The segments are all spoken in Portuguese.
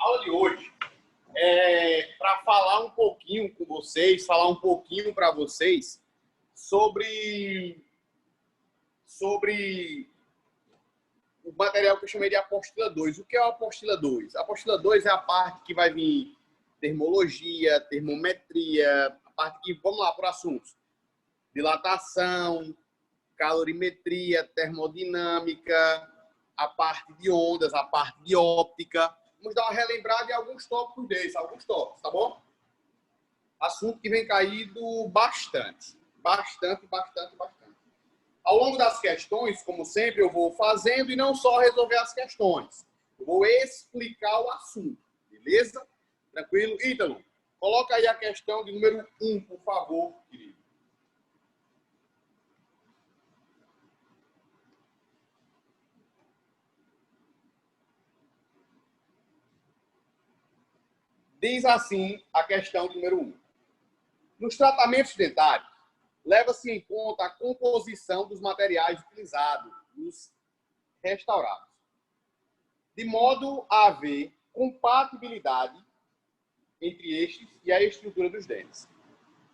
aula de hoje é para falar um pouquinho com vocês, falar um pouquinho para vocês sobre o material que eu chamei de apostila 2. O que é a apostila 2? A apostila 2 é a parte que vai vir termologia, termometria, a parte que, vamos lá, por assuntos. Dilatação, calorimetria, termodinâmica, a parte de ondas, a parte de óptica. Vamos dar uma relembrada em alguns tópicos desses, tá bom? Assunto que vem caído bastante. Bastante. Ao longo das questões, como sempre, eu vou fazendo e não só resolver as questões. Eu vou explicar o assunto, beleza? Tranquilo? Ítalo, coloca aí a questão de número 1, por favor, querido. Diz assim a questão de número 1. Nos tratamentos dentários, leva-se em conta a composição dos materiais utilizados nos restaurados, de modo a haver compatibilidade entre estes e a estrutura dos dentes.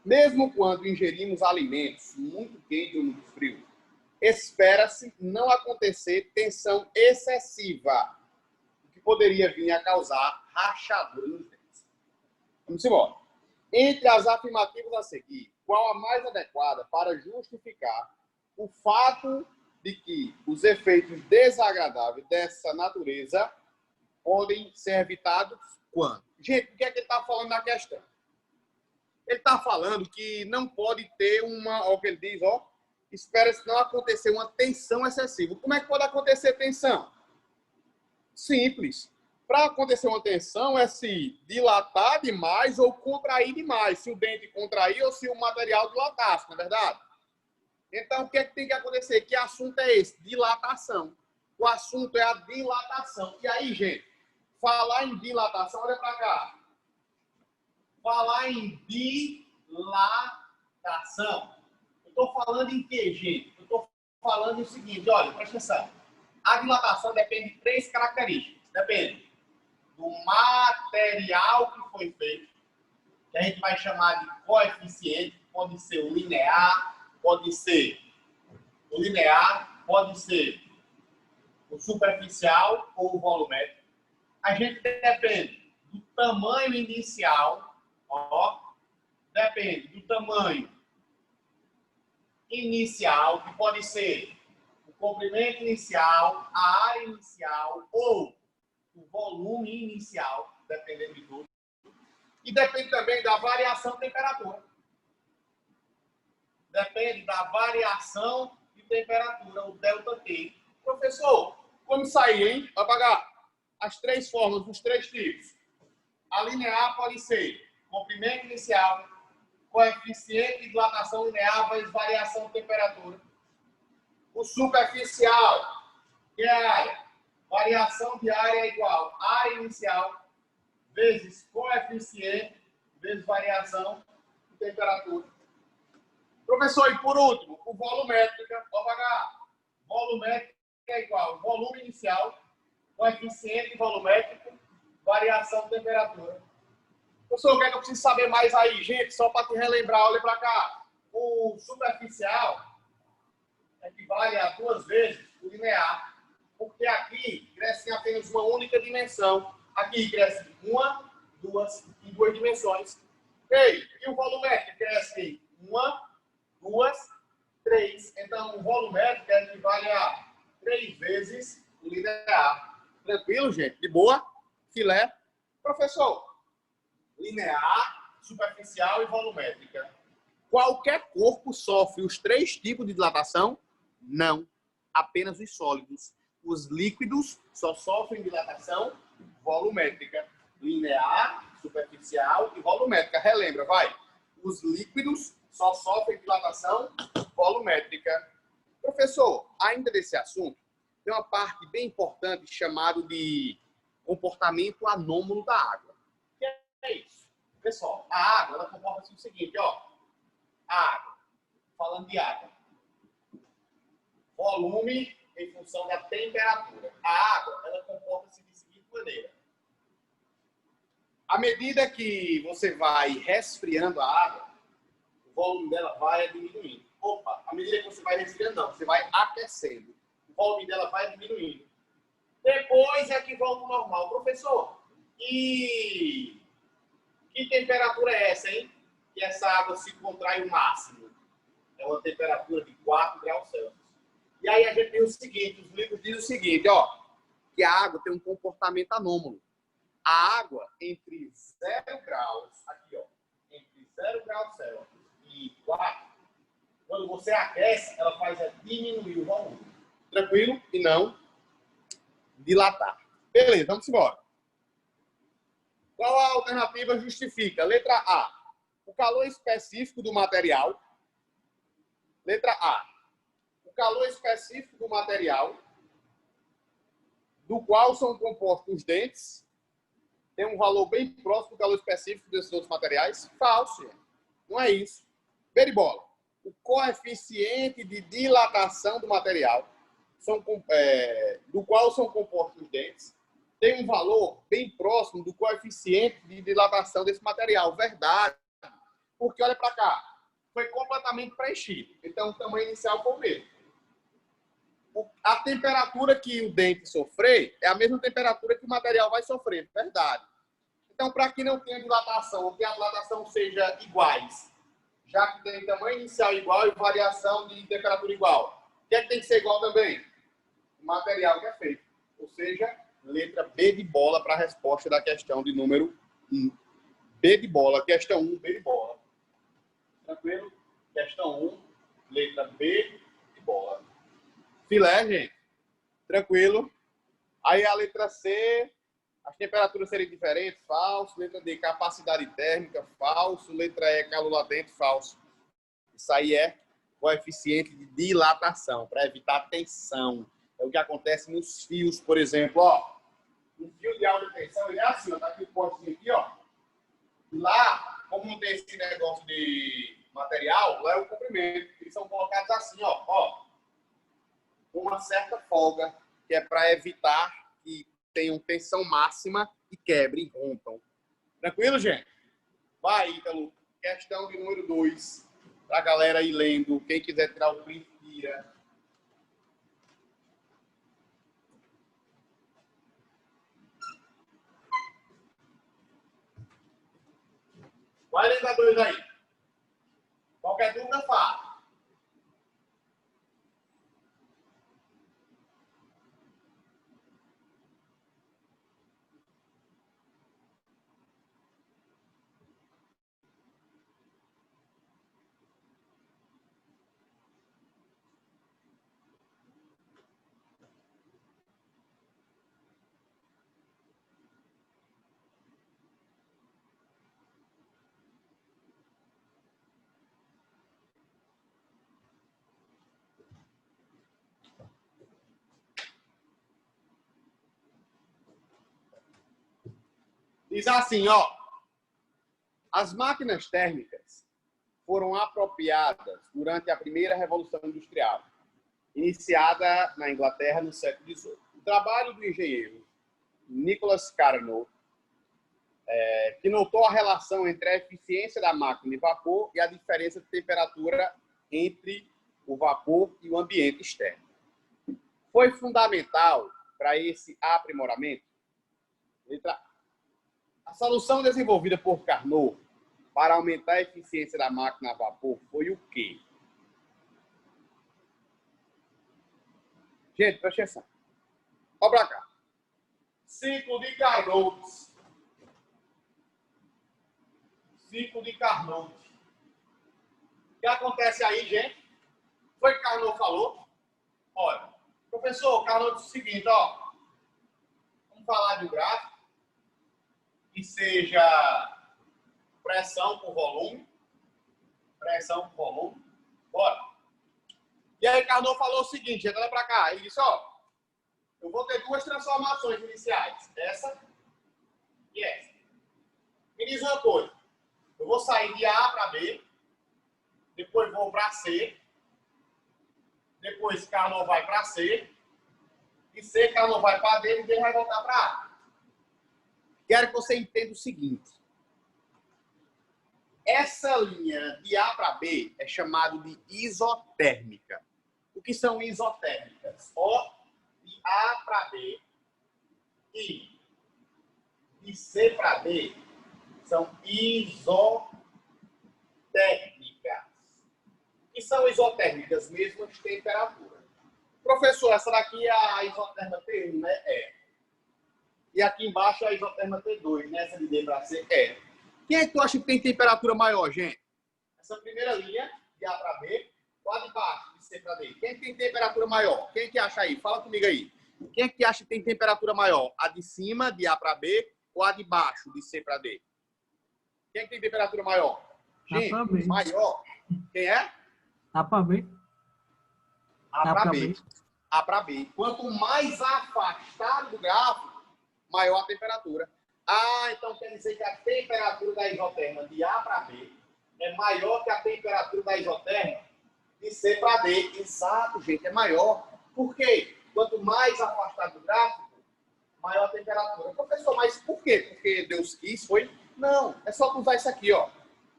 Mesmo quando ingerimos alimentos muito quentes ou muito frios, espera-se não acontecer tensão excessiva, o que poderia vir a causar rachadura nos dentes. Vamos embora. Entre as afirmativas a seguir, qual a mais adequada para justificar o fato de que os efeitos desagradáveis dessa natureza podem ser evitados quando? Gente, o que é que ele está falando na questão? Ele está falando que não pode ter o que ele diz, espera-se não acontecer uma tensão excessiva. Como é que pode acontecer tensão? Simples. Para acontecer uma tensão é se dilatar demais ou contrair demais. Se o dente contrair ou se o material dilatasse, não é verdade? Então, o que é que tem que acontecer? Que assunto é esse? Dilatação. O assunto é a dilatação. E aí, gente, falar em dilatação, olha para cá. Falar em dilatação. Eu estou falando em quê, gente? Eu estou falando o seguinte, olha, presta atenção. A dilatação depende de 3 características. Depende do material que foi feito, que a gente vai chamar de coeficiente, pode ser o linear, pode ser o superficial ou o volumétrico. A gente depende do tamanho inicial, depende do tamanho inicial, que pode ser o comprimento inicial, a área inicial ou o volume inicial, dependendo de tudo. E depende também da variação de temperatura. Depende da variação de temperatura, o ΔT. Professor, como sair, hein? Vai pagar as 3 formas, os 3 tipos. A linear pode ser comprimento inicial, coeficiente de dilatação linear vezes variação de temperatura. O superficial, que é a área. Variação de área é igual a área inicial vezes coeficiente vezes variação de temperatura. Professor, e por último, o volumétrica, volumétrica é igual volume inicial, coeficiente volumétrico, variação de temperatura. Professor, o que é que eu preciso saber mais aí, gente? Só para te relembrar, olha para cá. O superficial equivale a 2 vezes o linear. Porque aqui cresce em apenas uma única dimensão. Aqui cresce 1, 2 e 2 dimensões. E o volumétrico cresce em 1, 2, 3. Então, o volumétrico equivale a 3 vezes o linear. Tranquilo, gente? De boa? Filé? Professor, linear, superficial e volumétrica. Qualquer corpo sofre os 3 tipos de dilatação? Não. Apenas os sólidos. Os líquidos só sofrem dilatação volumétrica. Linear, superficial e volumétrica. Relembra, vai. Os líquidos só sofrem dilatação volumétrica. Professor, ainda desse assunto, tem uma parte bem importante chamada de comportamento anômalo da água. O que é isso? Pessoal, a água ela comporta-se o seguinte, A água, falando de água. Volume em função da temperatura. A água, ela comporta-se de seguinte maneira. À medida que você vai resfriando a água, o volume dela vai diminuindo. Opa, à medida que você vai resfriando, não, você vai aquecendo. O volume dela vai diminuindo. Depois é que volta ao normal. Professor, e que temperatura é essa, hein? Que essa água se contrai o máximo. É uma temperatura de 4 graus Celsius. E aí a gente tem o seguinte, os livros dizem o seguinte, ó, que a água tem um comportamento anômalo. A água entre 0 graus, aqui ó, entre 0 graus Celsius e 4, quando você aquece, ela faz diminuir o volume. Tranquilo? E não dilatar. Beleza, vamos embora. Qual a alternativa justifica? Letra A, o calor específico do material. Letra A, o calor específico do material do qual são compostos os dentes tem um valor bem próximo do calor específico desses outros materiais? Falso. Não é isso. Beribola. O coeficiente de dilatação do material do qual são compostos os dentes tem um valor bem próximo do coeficiente de dilatação desse material. Verdade. Porque, olha para cá, foi completamente preenchido. Então, o tamanho inicial foi o mesmo. A temperatura que o dente sofrer é a mesma temperatura que o material vai sofrer. Verdade. Então, para que não tenha dilatação, ou que a dilatação seja iguais, já que tem tamanho inicial igual e variação de temperatura igual, o que é que tem que ser igual também? O material que é feito. Ou seja, letra B de bola para a resposta da questão de número 1. B de bola, questão 1, B de bola. Tranquilo? Questão 1, letra B de bola. Filé, gente. Tranquilo. Aí a letra C, as temperaturas seriam diferentes, falso. Letra D, capacidade térmica, falso. Letra E, calor latente, falso. Isso aí é coeficiente de dilatação, para evitar tensão. É o que acontece nos fios, por exemplo, ó. Um fio de alta tensão, ele é assim, ó, tá aqui o potezinho aqui, ó. Lá, como não tem esse negócio de material, lá é o comprimento. Eles são colocados assim, ó, com uma certa folga, que é para evitar que tenham tensão máxima e quebrem, rompam. Tranquilo, gente? Vai, Ítalo. Questão de número 2. Para a galera ir lendo. Quem quiser tirar o print, tira. Vai lendo a 2 aí. Qualquer dúvida, fala. Diz assim, ó. As máquinas térmicas foram apropriadas durante a primeira Revolução Industrial, iniciada na Inglaterra no século XVIII. O trabalho do engenheiro Nicholas Carnot, que notou a relação entre a eficiência da máquina de vapor e a diferença de temperatura entre o vapor e o ambiente externo. Foi fundamental para esse aprimoramento. A solução desenvolvida por Carnot para aumentar a eficiência da máquina a vapor foi o quê? Gente, presta atenção. Olha para cá. Ciclo de Carnot. Ciclo de Carnot. O que acontece aí, gente? Foi que Carnot falou? Olha, professor, Carnot disse o seguinte, ó. Vamos falar de um gráfico que seja pressão por volume. Pressão por volume. Bora. E aí Carnot falou o seguinte, olha para cá. Ele disse, ó, eu vou ter duas transformações iniciais. Essa e essa. Me diz uma coisa. Eu vou sair de A para B. Depois vou para C. Depois Carnot vai para C. E C, Carnot vai para D e D vai voltar para A. Quero que você entenda o seguinte. Essa linha de A para B é chamada de isotérmica. O que são isotérmicas? Ó, de A para B e de C para D são isotérmicas. O que são isotérmicas? Mesmas temperaturas. Professor, essa daqui é a isoterma T1, né? É. E aqui embaixo é a isoterma T2, né? Essa de D para C é. Quem é que tu acha que tem temperatura maior, gente? Essa primeira linha, de A para B, lá de baixo, de C para D. Quem é que tem temperatura maior? Quem é que acha aí? Fala comigo aí. Quem é que acha que tem temperatura maior? A de cima, de A para B, ou a de baixo, de C para D? Quem é que tem temperatura maior? Gente, maior. Quem é? A para B. A para B. A para B. Quanto mais afastado do gráfico, maior a temperatura. Ah, então quer dizer que a temperatura da isoterma de A para B é maior que a temperatura da isoterma de C para D. Exato, gente, é maior. Por quê? Quanto mais afastado do gráfico, maior a temperatura. Professor, mas por quê? Porque Deus quis, foi? Não, é só tu usar isso aqui, ó.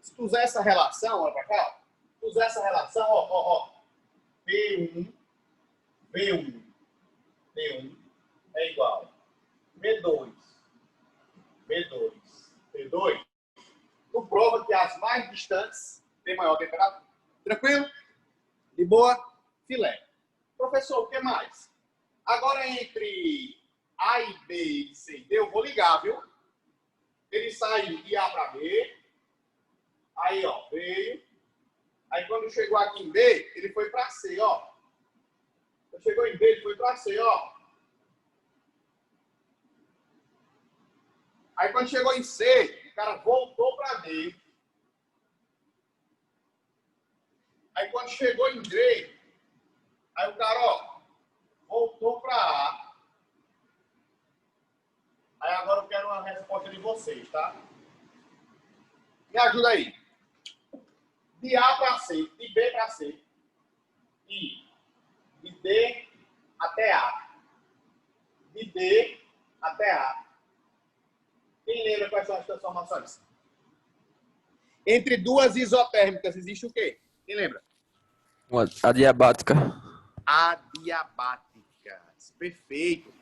Se tu usar essa relação, olha para cá, se tu usar essa relação, ó. V1 é igual V2. Tu prova que as mais distantes têm maior temperatura. Tranquilo? De boa? Filé. Professor, o que mais? Agora, entre A e B e C e D, eu vou ligar, viu? Ele saiu de A para B. Aí, ó, veio. Aí, quando chegou aqui em B, ele foi para C, ó. Quando chegou em B, ele foi para C, ó. Aí, quando chegou em C, o cara voltou para D. Aí, quando chegou em D, aí o cara, ó, voltou para A. Aí, agora eu quero uma resposta de vocês, tá? Me ajuda aí. De A para C, de B para C, e de D até A, de D até A. Quem lembra quais são as transformações? Entre duas isotérmicas existe o quê? Quem lembra? Adiabática. Adiabáticas. Perfeito.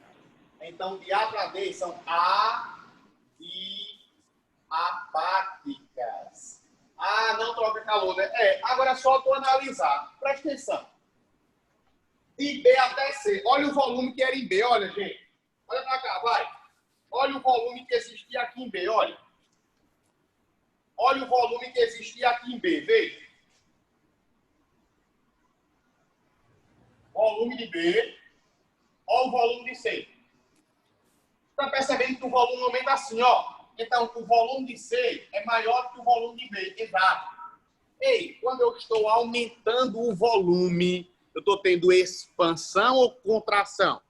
Então, de A para D são adiabáticas. Ah, não troca calor, né? É, agora é só tu analisar. Presta atenção. De B até C. Olha o volume que era em B, olha, gente. Olha pra cá, vai. Olha o volume que existia aqui em B, olha. Olha o volume que existia aqui em B, veja. Volume de B. Olha o volume de C. Tá percebendo que o volume aumenta assim, ó. Então, o volume de C é maior que o volume de B. Exato. Ei, quando eu estou aumentando o volume, eu estou tendo expansão ou contração?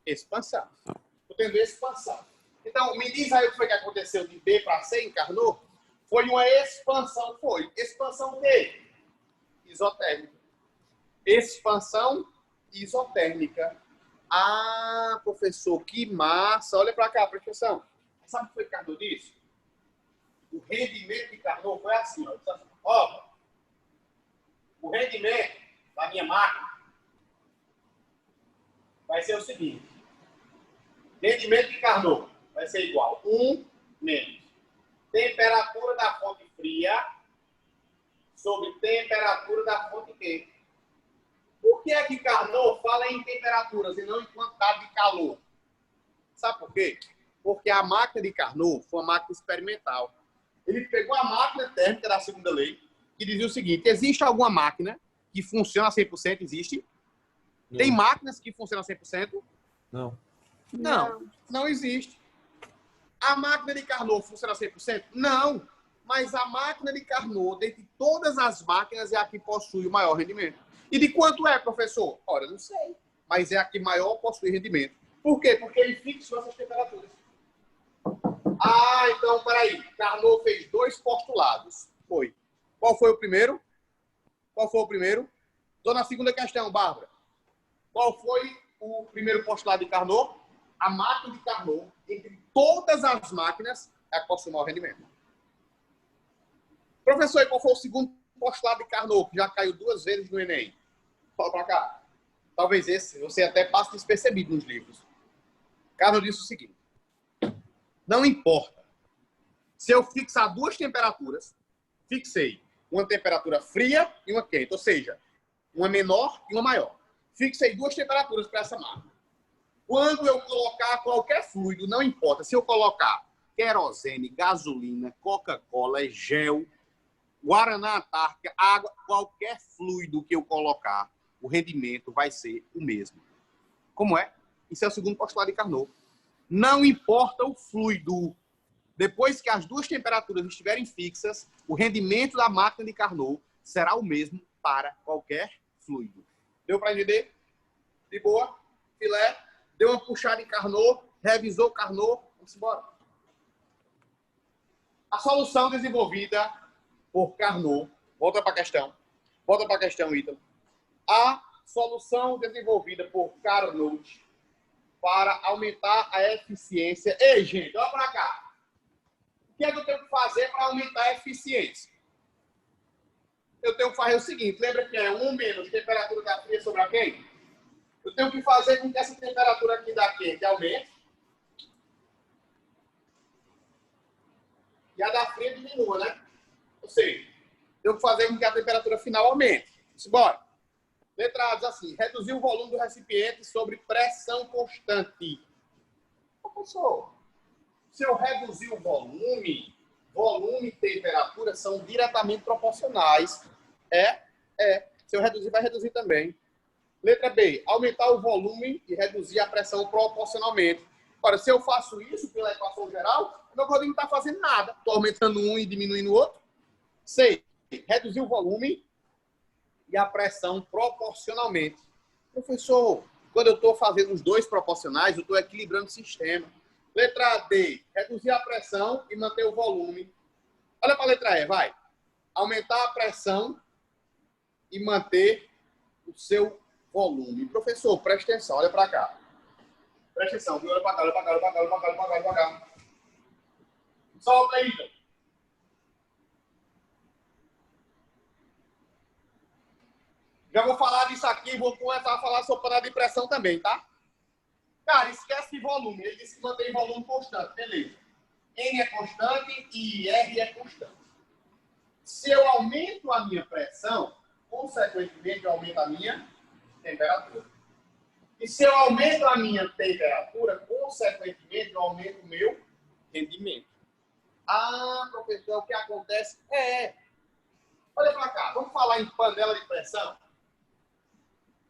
Expansão. Estou tendo expansão. Então, me diz aí o que foi que aconteceu de B para C, encarnou? Foi uma expansão, foi. Expansão o quê? Isotérmica. Expansão isotérmica. Ah, professor, que massa. Olha para cá, presta atenção. Sabe o que foi que Carnot disse? O rendimento de Carnot foi assim, ó. Ó, o rendimento da minha máquina vai ser o seguinte. Rendimento de Carnot vai ser igual 1 menos temperatura da fonte fria sobre temperatura da fonte quente. Por que é que Carnot fala em temperaturas e não em quantidade de calor? Sabe por quê? Porque a máquina de Carnot foi uma máquina experimental. Ele pegou a máquina térmica da segunda lei e dizia o seguinte: existe alguma máquina que funciona a 100%? Existe? Não. Tem máquinas que funcionam a 100%? Não. Não existe. A máquina de Carnot funciona a 100%? Não. Mas a máquina de Carnot, dentre todas as máquinas, é a que possui o maior rendimento. E de quanto é, professor? Ora, não sei. Mas é a que maior possui rendimento. Por quê? Porque ele fixou essas temperaturas. Ah, então, peraí. Carnot fez 2 postulados. Foi. Qual foi o primeiro? Estou na segunda questão, Bárbara. Qual foi o primeiro postulado de Carnot? a máquina de Carnot, entre todas as máquinas, é a que possui o maior rendimento. Professor, e qual foi o segundo postulado de Carnot, que já caiu 2 vezes no Enem? Fala para cá. Talvez esse você até passe despercebido nos livros. Carnot disse o seguinte: não importa se eu fixar 2 temperaturas, fixei uma temperatura fria e uma quente, ou seja, uma menor e uma maior. Fixei 2 temperaturas para essa máquina. Quando eu colocar qualquer fluido, não importa se eu colocar querosene, gasolina, Coca-Cola, gel, Guaraná Antártica, água, qualquer fluido que eu colocar, o rendimento vai ser o mesmo. Como é? Isso é o segundo postulado de Carnot. Não importa o fluido. Depois que as 2 temperaturas estiverem fixas, o rendimento da máquina de Carnot será o mesmo para qualquer fluido. Deu para entender? De boa? Filé? Deu uma puxada em Carnot, revisou Carnot, vamos embora. A solução desenvolvida por Carnot, volta para a questão, Ítalo. A solução desenvolvida por Carnot para aumentar a eficiência. Ei, gente, olha para cá. O que é que eu tenho que fazer para aumentar a eficiência? Eu tenho que fazer o seguinte, lembra que é 1 menos temperatura da fria sobre a quente? Eu tenho que fazer com que essa temperatura aqui da quente aumente e a da fria diminua, né? Ou seja, tenho que fazer com que a temperatura final aumente. Bora. Letra A diz assim: reduzir o volume do recipiente sobre pressão constante. Professor, se eu reduzir o volume e temperatura são diretamente proporcionais. Se eu reduzir, vai reduzir também. Letra B, aumentar o volume e reduzir a pressão proporcionalmente. Ora, se eu faço isso pela equação geral, meu volume não está fazendo nada. Estou aumentando um e diminuindo o outro. C, reduzir o volume e a pressão proporcionalmente. Professor, quando eu estou fazendo os 2 proporcionais, eu estou equilibrando o sistema. Letra D, reduzir a pressão e manter o volume. Olha para a letra E, vai. Aumentar a pressão e manter o seu volume. Professor, presta atenção, olha para cá. Presta atenção, viu? Olha para cá, olha para cá, olha para cá, olha para cá, olha para cá, olha para cá. Solta aí, então. Já vou falar disso aqui e vou começar a falar sobre panela de pressão também, tá? Cara, esquece de volume. Ele disse que mantém volume constante. Beleza. N é constante e R é constante. Se eu aumento a minha pressão, consequentemente eu aumento a minha temperatura. E se eu aumento a minha temperatura, consequentemente eu aumento o meu rendimento. Ah, professor, o que acontece? Olha para cá, vamos falar em panela de pressão?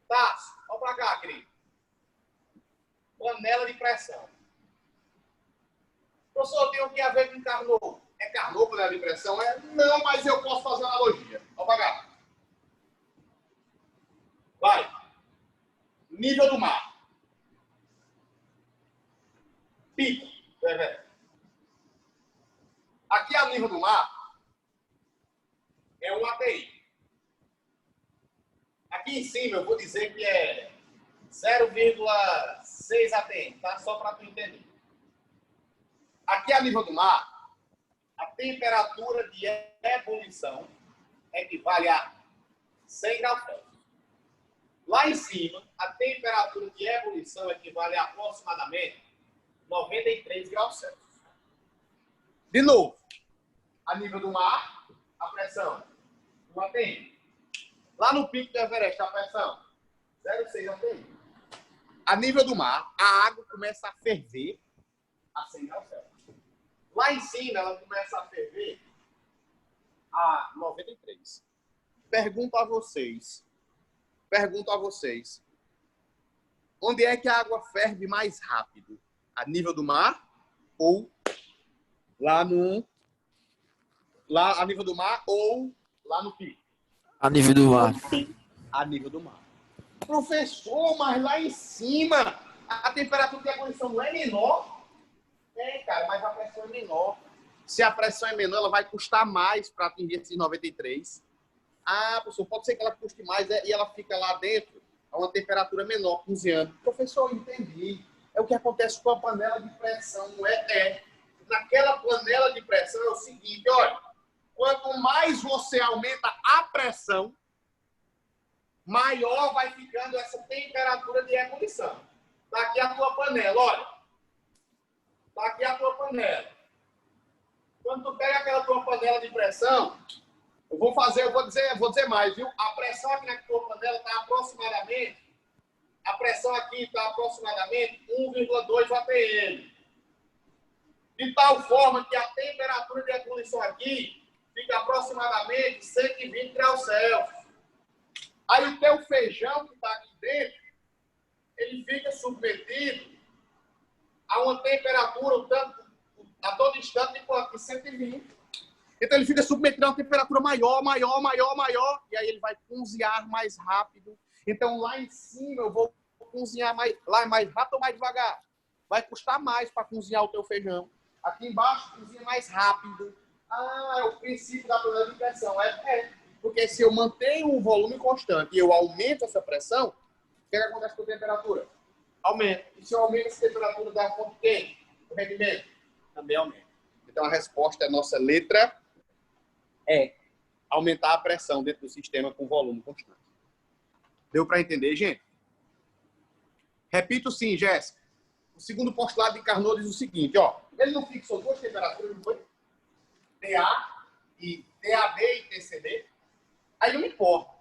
Tá, olha para cá, querido. Panela de pressão. Professor, tem o que a ver com Carnot? É Carnot panela de pressão? Não, mas eu posso fazer uma analogia. Olha para cá. Vai. Nível do mar. Pico. Aqui a nível do mar é um ATI. Aqui em cima eu vou dizer que é 0,6 ATM, tá? Só para tu entender. Aqui a nível do mar, a temperatura de ebulição equivale a 100 graus Celsius. Lá em cima, a temperatura de ebulição equivale a aproximadamente 93 graus Celsius. De novo, a nível do mar, a pressão 1 ATM. Lá no pico do Everest, a pressão 0,6 ATM. A nível do mar, a água começa a ferver a 100 graus Celsius. Lá em cima, ela começa a ferver a 93. Pergunto a vocês, onde é que a água ferve mais rápido? A nível do mar ou a nível do mar ou lá no pico? A nível do mar. A nível do mar. Professor, mas lá em cima a temperatura de ebulição não é menor? Cara, mas a pressão é menor. Se a pressão é menor, ela vai custar mais para atingir esses 93. Ah, professor, pode ser que ela custe mais e ela fica lá dentro a uma temperatura menor, cozinhando. Professor, eu entendi. É o que acontece com a panela de pressão, não é? Naquela panela de pressão é o seguinte, olha, quanto mais você aumenta a pressão, maior vai ficando essa temperatura de ebulição. Está aqui a tua panela, olha. Está aqui a tua panela. Quando tu pega aquela tua panela de pressão, eu vou dizer mais, viu? A pressão aqui na tua panela está aproximadamente, a pressão aqui está aproximadamente 1,2 atm. De tal forma que a temperatura de ebulição aqui fica aproximadamente 120 graus Celsius. Aí o teu feijão que está aqui dentro, ele fica submetido a uma temperatura a todo instante de 120. Então ele fica submetido a uma temperatura maior, e aí ele vai cozinhar mais rápido. Então lá em cima eu vou cozinhar mais rápido ou mais devagar. Vai custar mais para cozinhar o teu feijão. Aqui embaixo cozinha mais rápido. É o princípio da panela de pressão. Porque se eu mantenho o volume constante e eu aumento essa pressão, o que acontece com a temperatura? Aumenta. E se eu aumento essa temperatura da fonte quente, o rendimento também aumenta. Então a resposta é nossa letra E. Aumentar a pressão dentro do sistema com volume constante. Deu para entender, gente? Repito sim, Jéssica. O segundo postulado de Carnot diz o seguinte, ó. Ele não fixou duas temperaturas, não foi? TA e TAB e TCD. Aí não importa.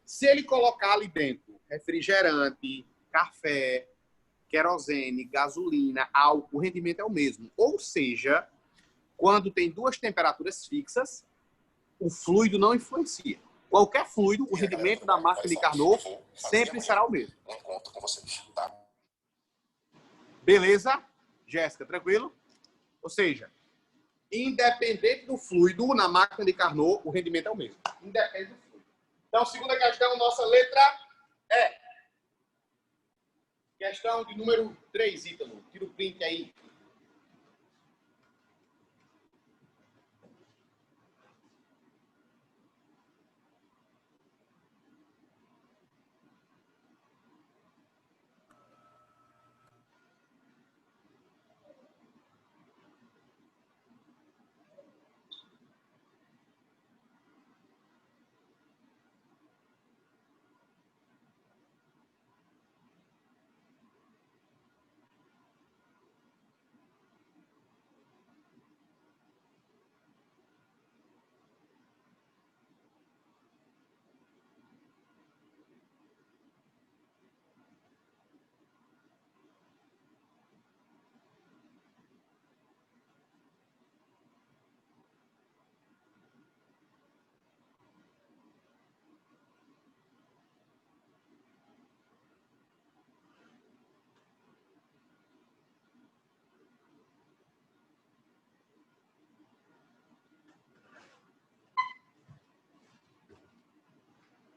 Se ele colocar ali dentro refrigerante, café, querosene, gasolina, álcool, o rendimento é o mesmo. Ou seja, quando tem duas temperaturas fixas, o fluido não influencia. Qualquer fluido, o rendimento da máquina de Carnot sempre será o mesmo. Beleza? Jéssica, tranquilo? Ou seja, independente do fluido, na máquina de Carnot, o rendimento é o mesmo. Independente do fluido. Então, segunda questão, nossa letra E. Questão de número 3, Ítalo. Tira o print aí.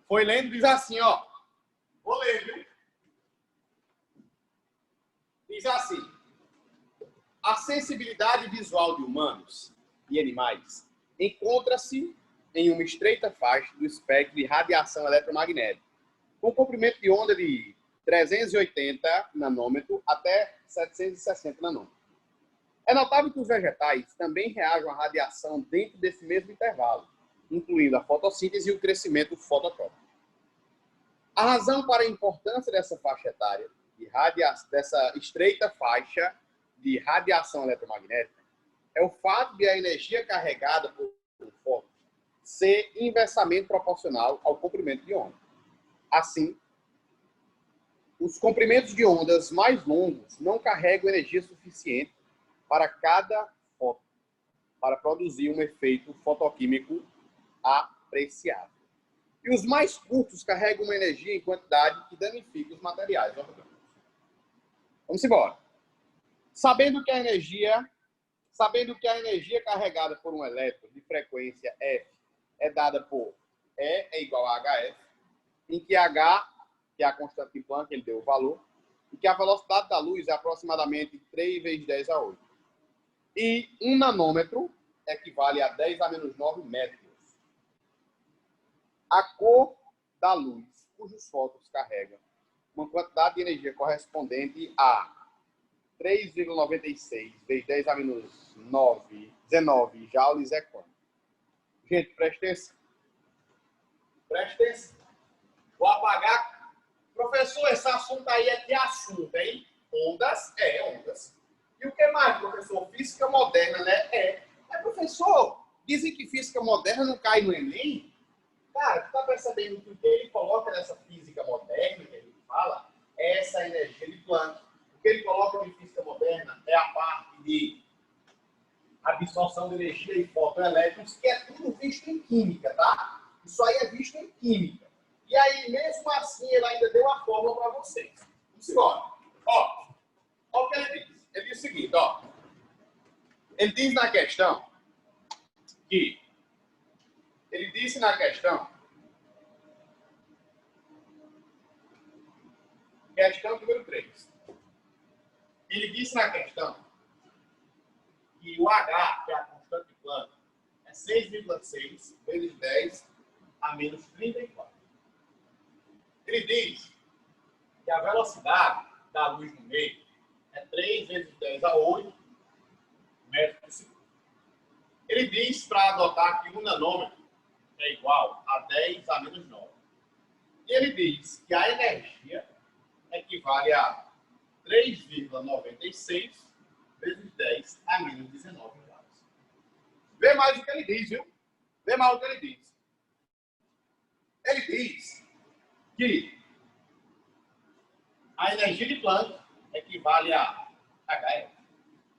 Foi lendo, diz assim, ó. Vou ler, viu? Diz assim. A sensibilidade visual de humanos e animais encontra-se em uma estreita faixa do espectro de radiação eletromagnética, com comprimento de onda de 380 nanômetros até 760 nanômetros. É notável que os vegetais também reagem à radiação dentro desse mesmo intervalo, incluindo a fotossíntese e o crescimento fototrópico. A razão para a importância dessa faixa etária, dessa estreita faixa de radiação eletromagnética, é o fato de a energia carregada por um fóton ser inversamente proporcional ao comprimento de onda. Assim, os comprimentos de ondas mais longos não carregam energia suficiente para cada fóton para produzir um efeito fotoquímico apreciável. E os mais curtos carregam uma energia em quantidade que danifica os materiais orgânicos. Vamos embora. Sabendo que a energia carregada por um elétron de frequência F é dada por E é igual a HF, em que H, que é a constante de Planck, ele deu o valor, e que a velocidade da luz é aproximadamente 3 vezes 10 a 8. E 1 nanômetro equivale a 10 a menos 9 metros. A cor da luz, cujos fótons carregam uma quantidade de energia correspondente a 3,96 vezes 10 a menos 19 joules é quanto? Gente, presta atenção. Presta atenção. Vou apagar. Professor, esse assunto aí é que assunto, hein? Ondas? É, ondas. E o que mais, professor? Física moderna, né? Professor, dizem que física moderna não cai no Enem? Cara, tu tá percebendo que o que ele coloca nessa física moderna, que ele fala, é essa energia de Planck. O que ele coloca de física moderna é a parte de absorção de energia e fotoelétrons, que é tudo visto em química, tá? Isso aí é visto em química. E aí, mesmo assim, ele ainda deu a fórmula para vocês. Vamos embora. Ó o que ele diz. Ele diz o seguinte, ó. Ele diz na questão que... Ele disse na questão... Questão número 3. Ele disse na questão que o H, que é a constante de Planck, é 6,6 vezes 10 a menos 34. Ele diz que a velocidade da luz no meio é 3 vezes 10 a 8 metros por segundo. Ele diz para adotar que 1 nanômetro é igual a 10 a menos 9. E ele diz que a energia equivale a 3,96 vezes 10 a menos 19 graus. Vê mais o que ele diz, viu? Vê mais o que ele diz. Ele diz que a energia de Planck equivale a HF.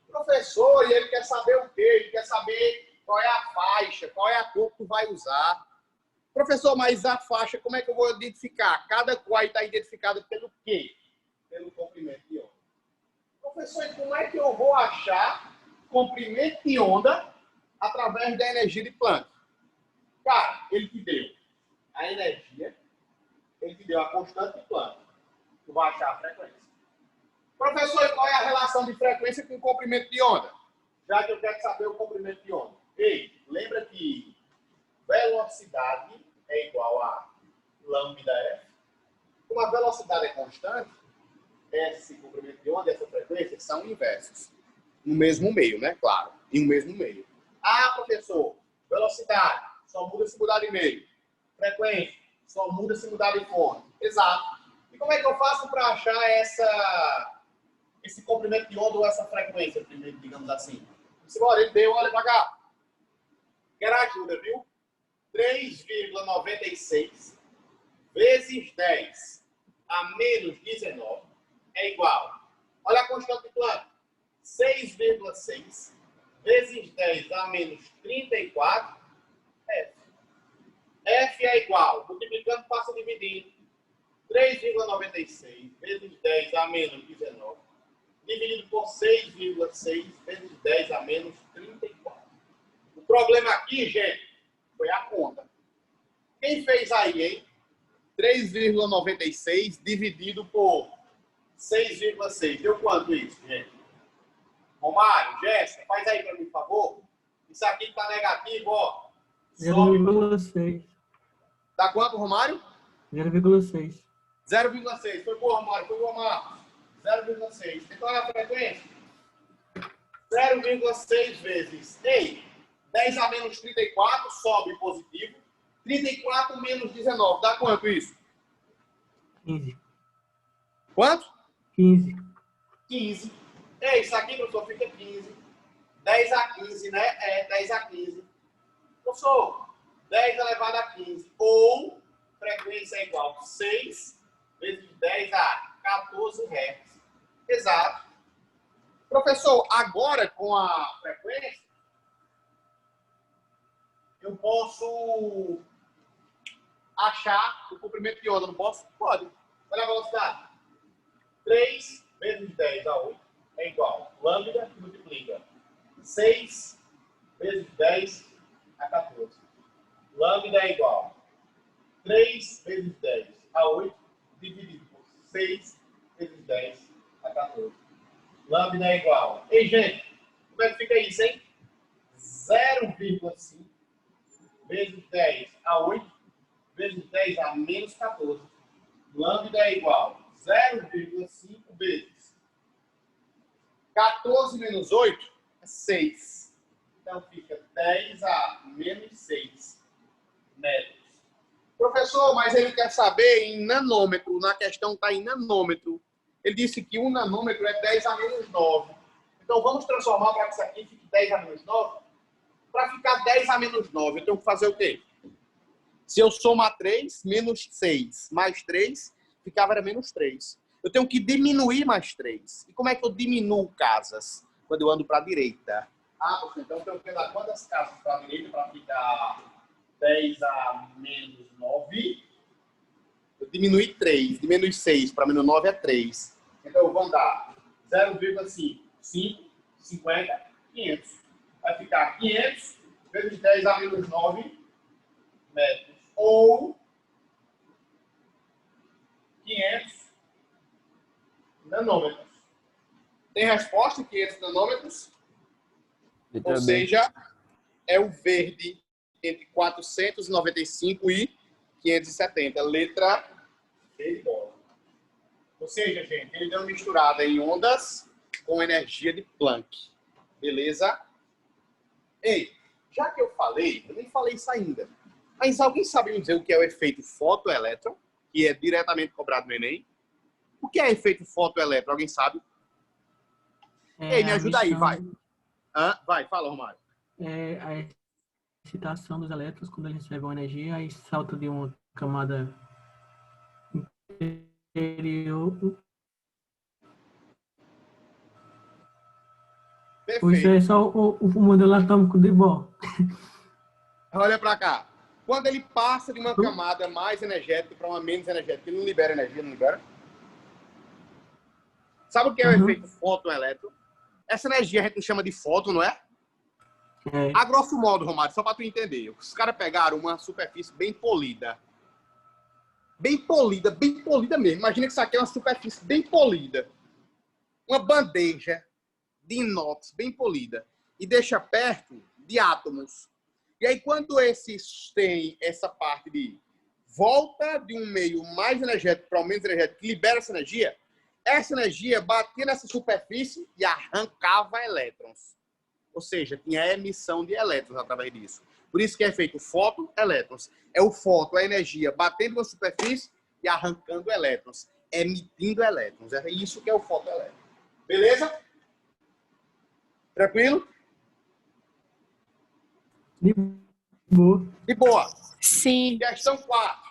Professor, e ele quer saber o quê? Ele quer saber qual é a faixa, qual é a cor que tu vai usar. Professor, mas a faixa, como é que eu vou identificar? Cada cor aí está identificada pelo quê? Pelo comprimento de onda. Professor, e como é que eu vou achar comprimento de onda através da energia de Planck? Cara, ele te deu a energia, ele te deu a constante de Planck. Tu vai achar a frequência. Professor, e qual é a relação de frequência com o comprimento de onda? Já que eu quero saber o comprimento de onda. Ei, lembra que velocidade é igual a lambda F? Como a velocidade é constante, esse comprimento de onda e essa frequência são inversos. No mesmo meio, né? Claro, em um mesmo meio. Ah, professor, velocidade só muda se mudar de meio. Frequência só muda se mudar de fonte. Exato. E como é que eu faço para achar esse comprimento de onda ou essa frequência, primeiro, digamos assim? Simbora, ele deu, olha para cá. Quero ajuda, viu? 3,96 vezes 10 a menos 19 é igual. Olha a constante de Planck. 6,6 vezes 10 a menos 34 F. F é igual. Multiplicando, passa dividindo. 3,96 vezes 10 a menos 19 dividido por 6,6 vezes 10 a menos 34. O problema aqui, gente, foi a conta. Quem fez aí, hein? 3,96 dividido por 6,6. Deu quanto isso, gente? Romário, Jéssica, faz aí para mim, por favor. Isso aqui está negativo, ó. 0,6. Dá quanto, Romário? 0,6. 0,6. Foi boa, Romário. Foi boa, Marcos. 0,6. Então, olha a frequência. 0,6 vezes. Ei, 10 a menos 34 sobe positivo. 34 menos 19. Dá quanto isso? 15. Quanto? 15. 15. É, isso aqui, professor, fica 15. 10 a 15, né? É, 10 a 15. Professor, 10 elevado a 15. Ou, frequência é igual a 6 vezes 10 a 14 Hz. Exato. Professor, agora com a frequência, eu posso achar o comprimento de onda, não posso? Pode. Olha a velocidade. 3 vezes 10 a 8 é igual. Lambda multiplica 6 vezes 10 a 14. Lambda é igual. 3 vezes 10 a 8 dividido por 6 vezes 10 a 14. Lambda é igual. Ei, gente, como é que fica isso, hein? 0,5 vezes 10 a 8 vezes 10 a menos 14. Lambda é igual a 0,5 vezes 14 menos 8 é 6. Então fica 10 a menos 6 metros. Professor, mas ele quer saber em nanômetro. Na questão está em nanômetro. Ele disse que 1 nanômetro é 10 a menos 9. Então vamos transformar para que isso aqui fique 10 a menos 9? Para ficar 10 a menos 9, eu tenho que fazer o quê? Se eu somar 3, menos 6, mais 3, ficava era menos 3. Eu tenho que diminuir mais 3. E como é que eu diminuo casas? Quando eu ando para a direita. Então eu tenho que andar quantas casas para a direita para ficar 10 a menos 9? Eu diminui 3. De menos 6 para menos 9 é 3. Então eu vou andar 0,5, 5, 50, 500. Vai ficar 500 vezes 10 a menos 9 metros. Ou 500 nanômetros. Tem resposta? 500 nanômetros? Ou seja, é o verde entre 495 e 570. Letra B de bola. Ou seja, gente, ele deu uma misturada em ondas com energia de Planck. Beleza? Ei, já que eu falei, eu nem falei isso ainda. Mas alguém sabe me dizer o que é o efeito fotoelétron, que é diretamente cobrado no Enem? O que é efeito fotoelétron? Alguém sabe? Ei, me ajuda aí, vai. Vai, fala, Romário. É a excitação dos elétrons quando eles recebem uma energia e salta de uma camada inferior. Perfeito. Isso é só o modelo atômico de Bohr. Olha para cá. Quando ele passa de uma camada mais energética para uma menos energética, ele não libera energia, não libera? Sabe o que é o efeito fotoelétron? Essa energia a gente não chama de fóton, não é? É. A grosso modo, Romário, só para tu entender. Os caras pegaram uma superfície bem polida. Bem polida mesmo. Imagina que isso aqui é uma superfície bem polida. Uma bandeja de inox bem polida. E deixa perto de átomos. E aí, quando esses têm essa parte de volta de um meio mais energético para o menos energético, que libera essa energia batia nessa superfície e arrancava elétrons. Ou seja, tinha emissão de elétrons através disso. Por isso que é feito fotoelétrons. É o foto, a energia batendo na superfície e arrancando elétrons, emitindo elétrons. É isso que é o fotoelétron. Beleza? Tranquilo? De boa. De boa. Sim. Questão 4.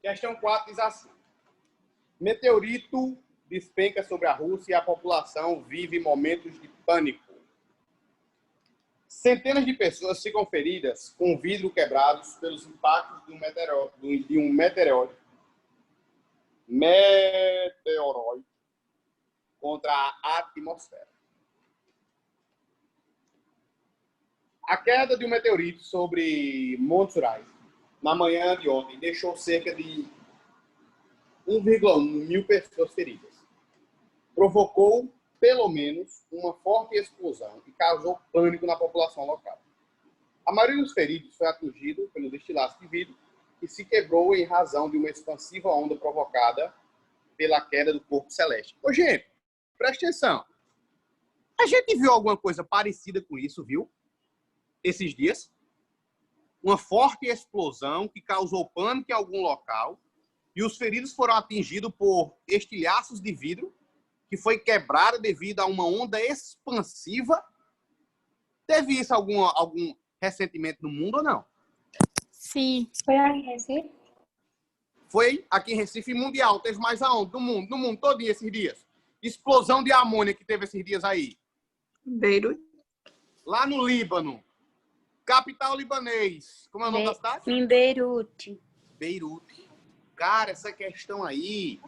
Questão 4 diz assim. Meteorito despenca sobre a Rússia e a população vive momentos de pânico. Centenas de pessoas ficam feridas com vidro quebrados pelos impactos de um meteoroide contra a atmosfera. A queda de um meteorito sobre Montes Urais na manhã de ontem deixou cerca de 1,1 mil pessoas feridas. Provocou, pelo menos, uma forte explosão e causou pânico na população local. A maioria dos feridos foi atingido pelo destilaço de vidro que se quebrou em razão de uma expansiva onda provocada pela queda do corpo celeste. Ô, gente, presta atenção. A gente viu alguma coisa parecida com isso, viu? Esses dias? Uma forte explosão que causou pânico em algum local e os feridos foram atingidos por estilhaços de vidro que foi quebrada devido a uma onda expansiva. Teve isso algum ressentimento no mundo ou não? Sim. Foi aí em Recife? Foi aqui em Recife mundial. Teve mais aonde? No mundo todo esses dias. Explosão de amônia que teve esses dias aí. Beirute. Lá no Líbano. Capital libanês. Como é o nome da cidade? Em Beirute. Beirute. Cara, essa questão aí,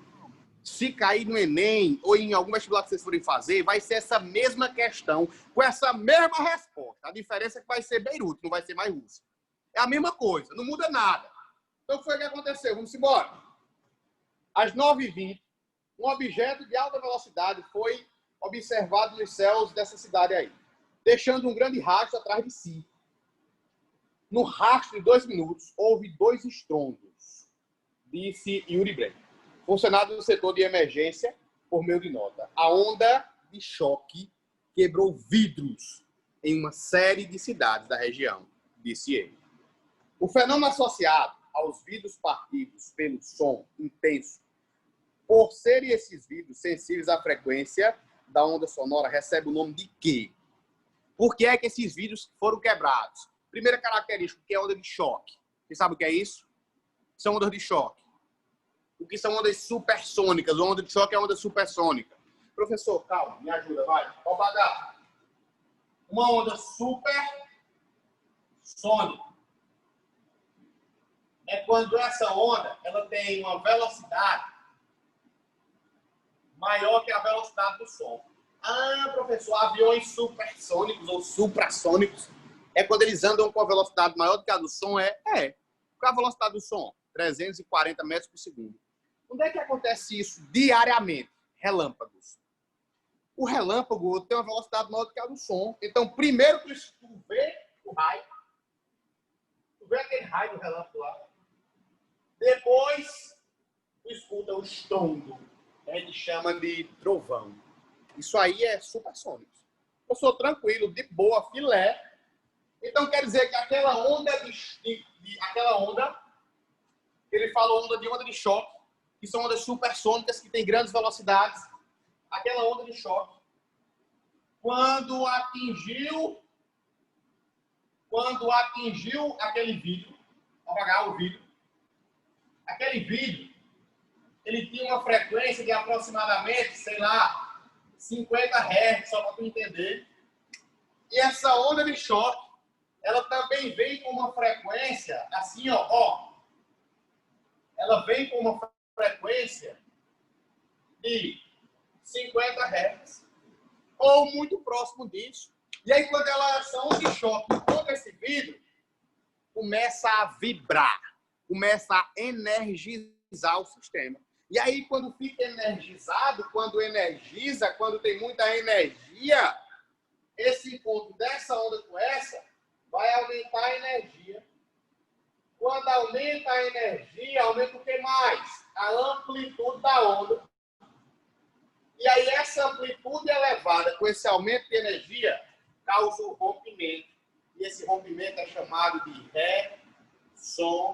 se cair no Enem ou em algum vestibular que vocês forem fazer, vai ser essa mesma questão, com essa mesma resposta. A diferença é que vai ser Beirute, não vai ser mais Rússia. É a mesma coisa, não muda nada. Então, o que foi que aconteceu? Vamos embora. Às 9h20, um objeto de alta velocidade foi observado nos céus dessa cidade aí, deixando um grande rastro atrás de si. No rastro de 2 minutos, houve 2 estrondos, disse Yuri Breit, funcionário do setor de emergência, por meio de nota. A onda de choque quebrou vidros em uma série de cidades da região, disse ele. O fenômeno associado aos vidros partidos pelo som intenso, por serem esses vidros sensíveis à frequência da onda sonora, recebe o nome de quê? Por que é que esses vidros foram quebrados? Primeira característica, que é onda de choque. Você sabe o que é isso? São ondas de choque. O que são ondas supersônicas? Onda de choque é onda supersônica. Professor, calma, me ajuda, vai. Ó, Badá. Uma onda supersônica é quando essa onda ela tem uma velocidade maior que a velocidade do som. Ah, professor, aviões supersônicos ou suprassônicos é quando eles andam com a velocidade maior do que a do som? Qual é a velocidade do som? 340 metros por segundo. Onde é que acontece isso diariamente? Relâmpagos. O relâmpago tem uma velocidade maior do que a do som. Então, primeiro tu vê o raio. Tu vê aquele raio do relâmpago lá. Depois, tu escuta o estrondo. A gente chama de trovão. Isso aí é supersônico. Eu sou tranquilo, de boa, filé. Então, quer dizer que aquela onda aquela onda, ele falou onda de choque, que são ondas supersônicas que têm grandes velocidades. Aquela onda de choque, quando atingiu aquele vidro, apagar o vidro, aquele vidro, ele tinha uma frequência de aproximadamente, sei lá, 50 Hz, só para tu entender. E essa onda de choque, ela também vem com uma frequência, assim, ó. Ela vem com uma frequência de 50 Hz, ou muito próximo disso. E aí, quando essa onda de choque contra esse vidro, começa a vibrar, começa a energizar o sistema. E aí, quando fica energizado, quando energiza, quando tem muita energia, esse encontro dessa onda com essa vai aumentar a energia. Quando aumenta a energia, aumenta o que mais? A amplitude da onda. E aí, essa amplitude elevada com esse aumento de energia causa o rompimento. E esse rompimento é chamado de ressonância.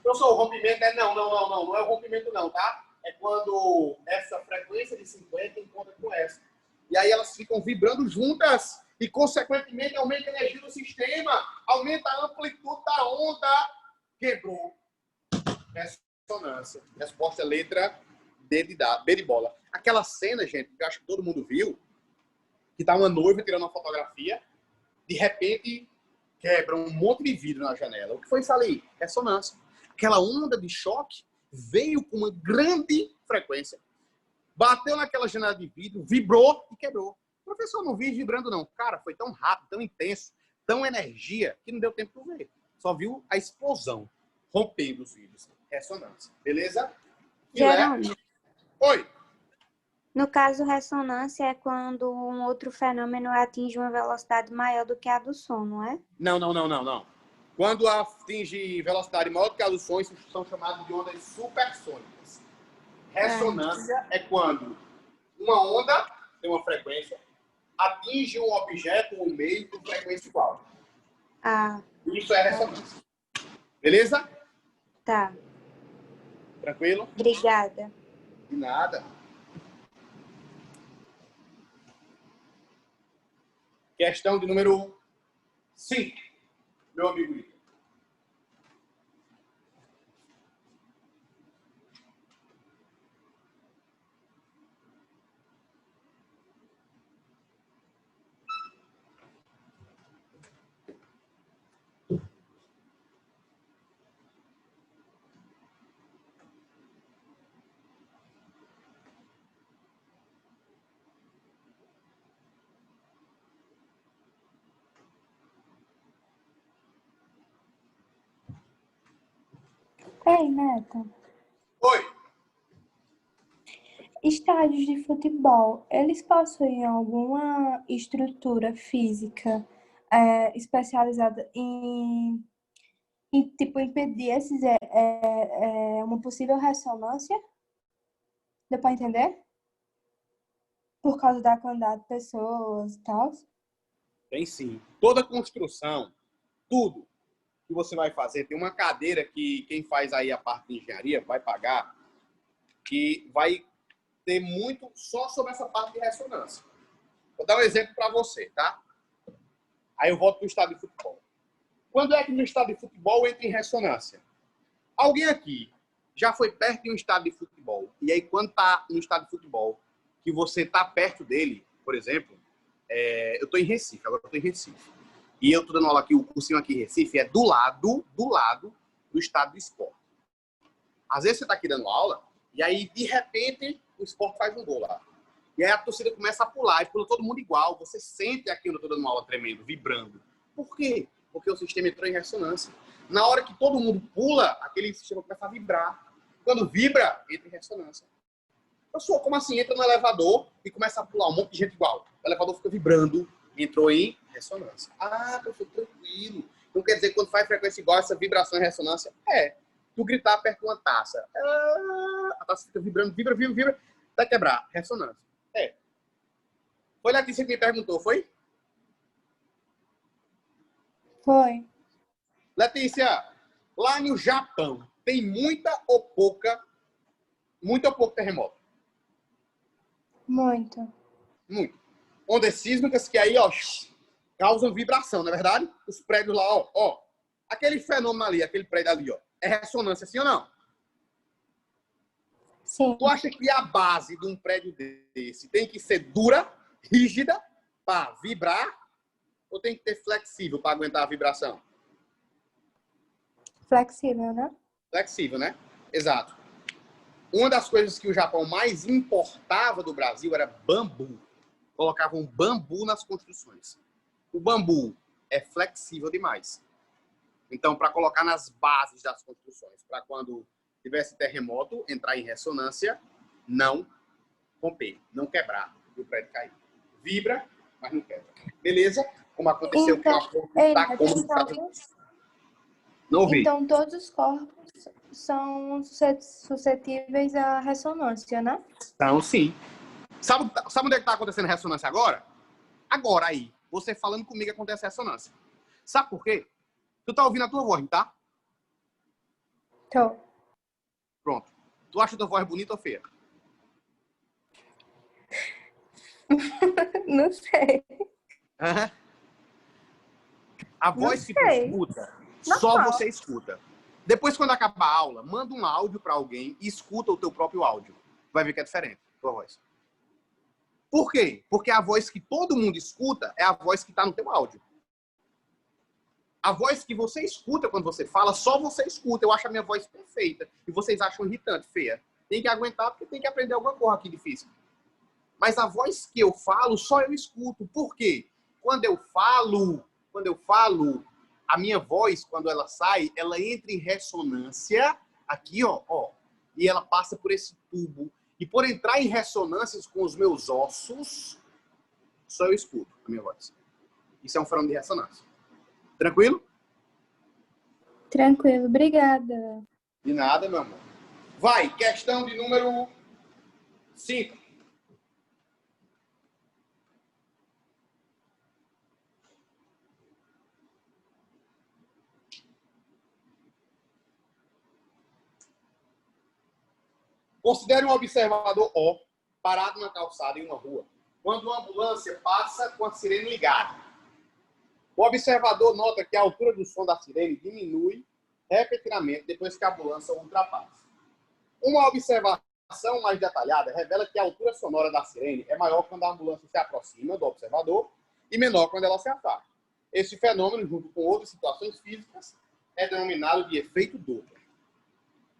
Professor, o rompimento é não é o rompimento não, tá? É quando essa frequência de 50 encontra com essa. E aí elas ficam vibrando juntas e, consequentemente, aumenta a energia do sistema, aumenta a amplitude da onda. Quebrou. Ressonância. Resposta é letra D de bola. Aquela cena, gente, que eu acho que todo mundo viu, que tá uma noiva tirando uma fotografia, de repente quebra um monte de vidro na janela. O que foi isso ali? Ressonância. Aquela onda de choque veio com uma grande frequência, bateu naquela janela de vidro, vibrou e quebrou. O professor não viu vibrando, não. Cara, foi tão rápido, tão intenso, tão energia, que não deu tempo de ver. Só viu a explosão, rompendo os vidros. Ressonância. Beleza? Jerônimo, Oi. no caso, ressonância é quando um outro fenômeno atinge uma velocidade maior do que a do som, não é? Não. Quando atinge velocidade maior do que a do som, isso são chamados de ondas supersônicas. Ressonância é quando uma onda tem uma frequência, atinge um objeto ou um meio com frequência igual. Isso é ressonância. Beleza? Tá. Tranquilo? Obrigada. De nada. Questão de número 5, meu amigo Ita. Ei, Neto. Oi. Estádios de futebol, eles possuem alguma estrutura física especializada em tipo, impedir uma possível ressonância? Deu para entender? Por causa da quantidade de pessoas e tal. Tem sim. Toda construção, tudo que você vai fazer, tem uma cadeira que quem faz aí a parte de engenharia vai pagar, que vai ter muito só sobre essa parte de ressonância. Vou dar um exemplo para você, tá? Aí eu volto para o estádio de futebol. Quando é que no estádio de futebol entra em ressonância? Alguém aqui já foi perto de um estádio de futebol, e aí quando tá no estádio de futebol, que você tá perto dele, por exemplo, eu tô em Recife, agora eu tô em Recife. E eu tô dando aula aqui, o cursinho aqui em Recife é do lado do estádio do Sport. Às vezes você tá aqui dando aula, e aí, de repente, o Sport faz um gol lá. E aí a torcida começa a pular, e pula todo mundo igual. Você sente aquilo, eu tô dando uma aula tremendo, vibrando. Por quê? Porque o sistema entrou em ressonância. Na hora que todo mundo pula, aquele sistema começa a vibrar. Quando vibra, entra em ressonância. Professor, como assim? Entra no elevador e começa a pular um monte de gente igual. O elevador fica vibrando, entrou em ressonância. Ah, professor, tranquilo. Não quer dizer que quando faz frequência igual, essa vibração em ressonância? Tu gritar perto de uma taça. A taça fica vibrando, vibra, até quebrar. Ressonância. Foi Letícia que me perguntou, foi? Foi. Letícia, lá no Japão, tem muito ou pouco terremoto? Muito. Muito. Ondas sísmicas que aí, ó, causam vibração, não é verdade? Os prédios lá, ó. Aquele fenômeno ali, aquele prédio ali, ó. É ressonância, sim ou não? Sim. Tu acha que a base de um prédio desse tem que ser dura, rígida, para vibrar? Ou tem que ter flexível para aguentar a vibração? Flexível, né? Flexível, né? Exato. Uma das coisas que o Japão mais importava do Brasil era bambu. Colocavam bambu nas construções. O bambu é flexível demais. Então, para colocar nas bases das construções, para quando tivesse terremoto, entrar em ressonância, não romper, não quebrar e o prédio cair. Vibra, mas não quebra. Beleza? Como aconteceu com a ponte da Tacoma. Não ouvi. Então, todos os corpos são suscetíveis à ressonância, né? Então, sim. Sabe onde é que está acontecendo ressonância agora? Agora aí. Você falando comigo acontece ressonância. Sabe por quê? Tu tá ouvindo a tua voz, tá? Tô. Pronto. Tu acha a tua voz bonita ou feia? Não sei. Uhum. A voz que tu escuta, Normal. só você escuta. Depois, quando acabar a aula, manda um áudio para alguém e escuta o teu próprio áudio. Vai ver que é diferente a tua voz. Por quê? Porque a voz que todo mundo escuta é a voz que está no teu áudio. A voz que você escuta quando você fala, só você escuta. Eu acho a minha voz perfeita. E vocês acham irritante, feia. Tem que aguentar porque tem que aprender alguma coisa aqui difícil. Mas a voz que eu falo, só eu escuto. Por quê? Quando eu falo, a minha voz, quando ela sai, ela entra em ressonância aqui, ó. E ela passa por esse tubo. E por entrar em ressonâncias com os meus ossos, só eu escuto a minha voz. Isso é um fenômeno de ressonância. Tranquilo? Tranquilo, obrigada. De nada, meu amor. Vai, questão de número 5. Considere um observador O parado na calçada em uma rua, quando uma ambulância passa com a sirene ligada. O observador nota que a altura do som da sirene diminui repetidamente depois que a ambulância ultrapassa. Uma observação mais detalhada revela que a altura sonora da sirene é maior quando a ambulância se aproxima do observador e menor quando ela se afasta. Esse fenômeno, junto com outras situações físicas, é denominado de efeito Doppler.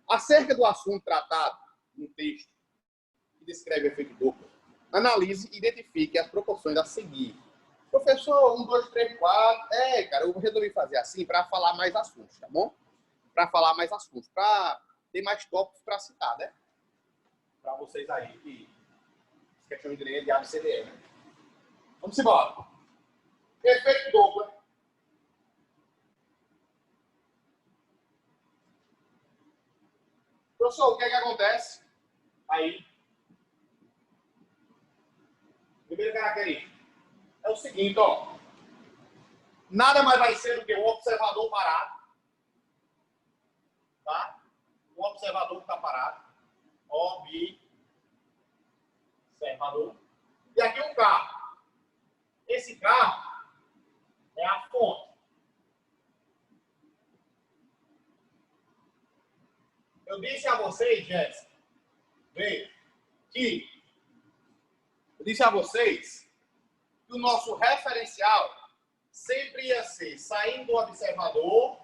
Acerca do assunto tratado no texto que descreve o efeito Doppler, analise e identifique as proporções a seguir. Professor, 1, 2, 3, 4. Cara, eu resolvi fazer assim para falar mais assuntos, tá bom? para falar mais assuntos, para ter mais tópicos para citar, né? Para vocês aí que questão de linha de ABCDE, né? Vamos embora. Efeito Doppler. Professor, o que é que acontece? Aí, primeira característica é o seguinte, ó. Nada mais vai ser do que um observador parado. Tá? Um observador que está parado. Observador. E aqui um carro. Esse carro é a fonte. Eu disse a vocês, Jéssica, veja, que eu disse a vocês que o nosso referencial sempre ia ser saindo do observador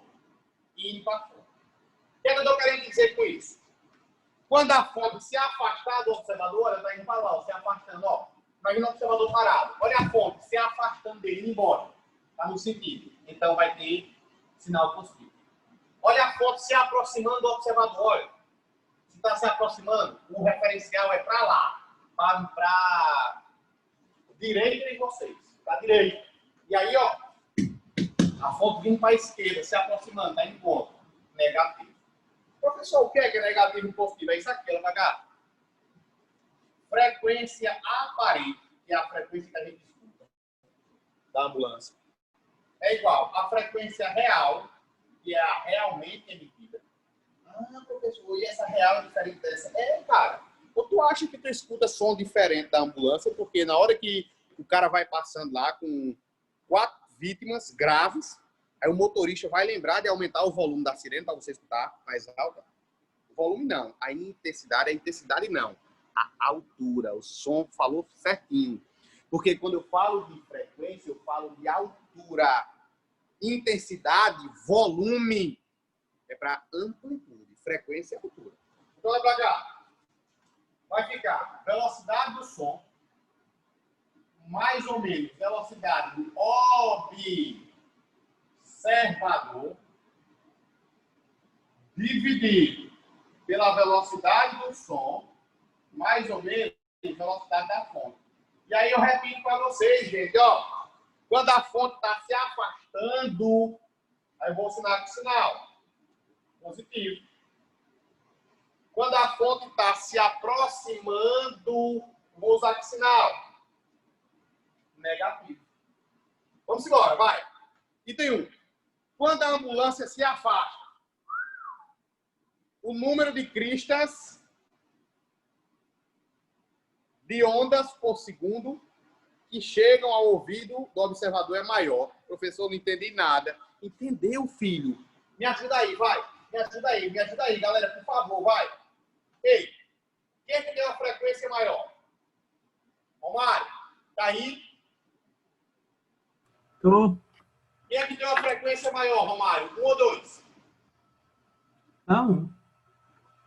e indo para a fonte. O que eu estou querendo dizer com isso? Quando a fonte se afastar do observador, ela está indo para lá, se afastando, ó. Imagina o observador parado. Olha a fonte se afastando dele, indo embora. Está no sentido. Então vai ter sinal positivo. Olha a fonte se aproximando do observador. Olha. Se está se aproximando, o referencial é para lá. Para direita de vocês. Para a direita. E aí, ó. A fonte vindo para a esquerda, se aproximando, está indo embora. Negativo. Professor, o que é negativo e positivo? É isso aqui, olha para cá. Frequência aparente, que é a frequência que a gente escuta da ambulância, é igual à frequência real, que é a realmente emitida. Ah, professor, e essa real é diferente dessa? É, cara. Ou tu acha que tu escuta som diferente da ambulância, porque na hora que o cara vai passando lá com 4 vítimas graves, aí o motorista vai lembrar de aumentar o volume da sirene para você escutar mais alta? O volume não, a intensidade não. A altura, o som falou certinho. Porque quando eu falo de frequência, eu falo de altura. Intensidade, volume, é para amplitude. Frequência é altura. Então, olha para cá. Vai ficar velocidade do som, mais ou menos velocidade do observador, dividido pela velocidade do som, mais ou menos velocidade da fonte. E aí eu repito para vocês, gente, ó. Quando a fonte está se afastando, aí eu vou assinar com sinal positivo. Quando a fonte está se aproximando, vou usar que sinal negativo. Vamos embora, vai. Item 1. Quando a ambulância se afasta, o número de cristas de ondas por segundo que chegam ao ouvido do observador é maior. Professor, não entendi nada. Entendeu, filho? Me ajuda aí, vai. Me ajuda aí, galera, por favor, vai. Ei, quem é que tem uma frequência maior? Romário, tá aí? Tô. Quem é que tem uma frequência maior, Romário? 1 ou 2? A1.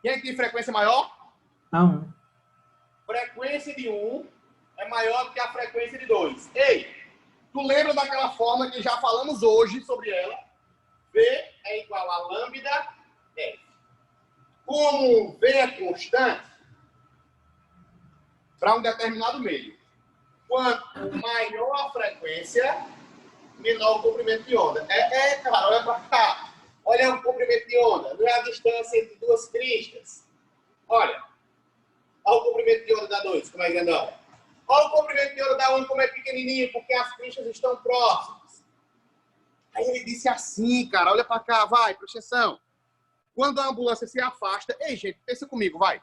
Quem é que tem frequência maior? A1. Frequência de 1 é maior do que a frequência de 2. Ei, tu lembra daquela forma que já falamos hoje sobre ela? V é igual a lambda F. Como V é constante, para um determinado meio, quanto maior a frequência, menor o comprimento de onda. Cara, olha para cá. Olha o comprimento de onda. Não é a distância entre duas cristas. Olha o comprimento de onda da 2, como é grandão. Olha o comprimento de onda da 1, como é pequenininho, porque as cristas estão próximas. Aí ele disse assim, cara, olha para cá, vai, presta atenção. Quando a ambulância se afasta... Ei, gente, pensa comigo, vai.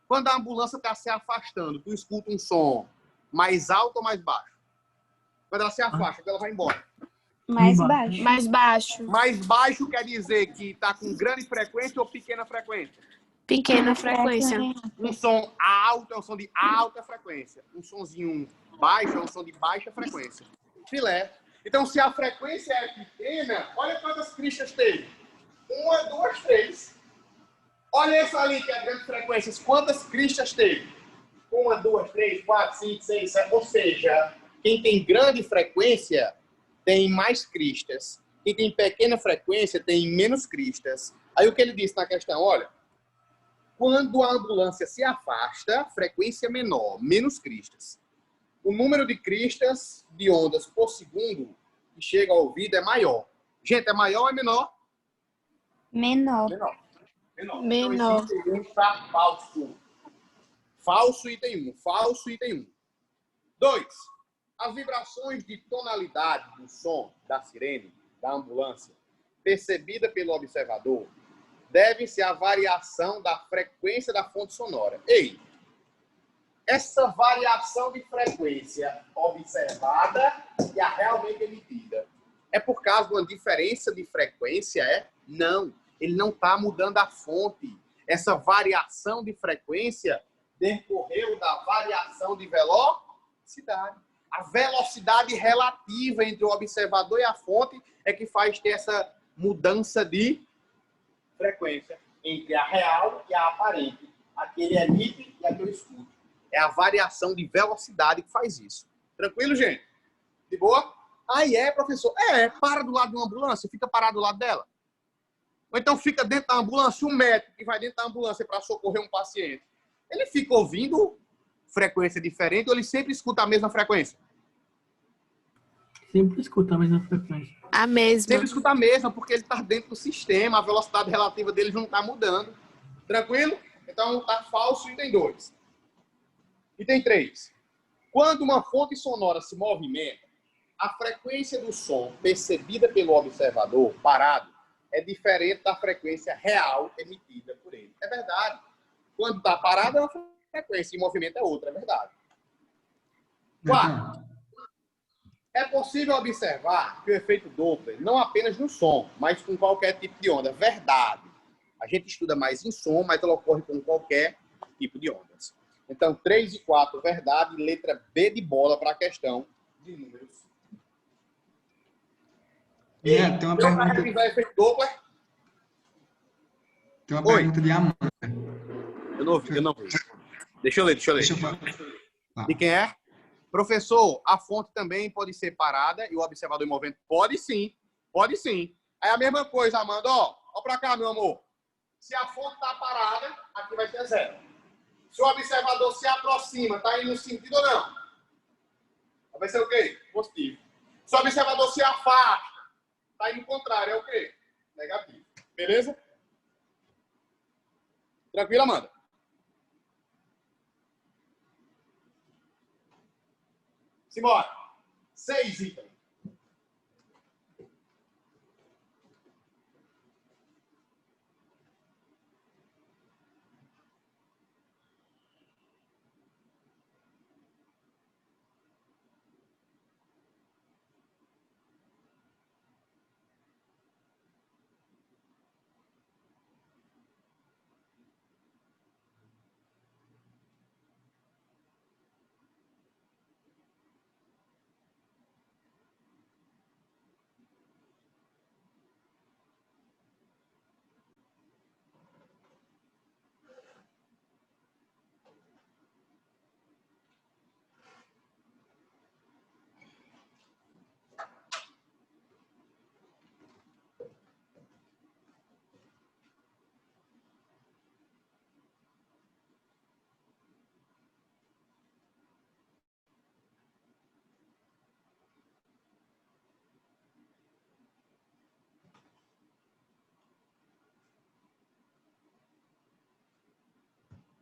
Quando a ambulância está se afastando, tu escuta um som mais alto ou mais baixo? Quando ela se afasta, ela vai embora. Mais baixo. Mais baixo. Mais baixo quer dizer que está com grande frequência ou pequena frequência? Pequena frequência. Um som alto é um som de alta frequência. Um sonzinho baixo é um som de baixa frequência. Filé. Então, se a frequência é pequena, olha quantas cristas teve. 1, 2, 3. Olha essa ali, que é a grande frequência. Quantas cristas teve? 1, 2, 3, 4, 5, 6, 7. Ou seja, quem tem grande frequência tem mais cristas. Quem tem pequena frequência tem menos cristas. Aí o que ele disse na questão, olha, quando a ambulância se afasta, frequência menor, menos cristas. O número de cristas de ondas por segundo que chega ao ouvido é maior. Gente, é maior ou é menor? Menor. Menor. Menor. Menor. Então, esse item 1 está falso. Falso, item 1. Falso, item 1. 2. As vibrações de tonalidade do som da sirene, da ambulância, percebida pelo observador, devem-se à variação da frequência da fonte sonora. Ei, essa variação de frequência observada e a realmente emitida é por causa de uma diferença de frequência? Não, ele não está mudando a fonte. Essa variação de frequência decorreu da variação de velocidade. A velocidade relativa entre o observador e a fonte é que faz ter essa mudança de frequência entre a real e a aparente. Aquele emite e aquele escuta. É a variação de velocidade que faz isso. Tranquilo, gente? De boa? Aí professor. Para do lado de uma ambulância, fica parado do lado dela. Ou então fica dentro da ambulância, um médico que vai dentro da ambulância para socorrer um paciente. Ele fica ouvindo frequência diferente ou ele sempre escuta a mesma frequência? Sempre escuta a mesma frequência. A mesma. Sempre escuta a mesma, porque ele está dentro do sistema, a velocidade relativa dele não está mudando. Tranquilo? Então, está falso, item 2. Item 3. Quando uma fonte sonora se movimenta, a frequência do som percebida pelo observador parado é diferente da frequência real emitida por ele. É verdade. Quando está parado é uma frequência e movimento é outra, é verdade. 4. É possível observar que o efeito Doppler, não apenas no som, mas com qualquer tipo de onda. Verdade. A gente estuda mais em som, mas ela ocorre com qualquer tipo de ondas. Então, 3 e 4, verdade. Letra B de bola para a questão de números. Tem uma Para pergunta, revisar efeito Doppler, tem uma pergunta de Amanda. eu não vi. Deixa eu ler. Deixa eu falar. De quem é? Professor, a fonte também pode ser parada e o observador em movimento? Pode sim. Aí a mesma coisa, Amanda. Ó pra cá, meu amor. Se a fonte está parada, aqui vai ser 0. Se o observador se aproxima, está indo no sentido ou não? Vai ser o quê? Positivo. Se o observador se afasta, está indo contrário, é o quê? Negativo. Beleza? Tranquilo, Amanda? Simbora. 6 itens.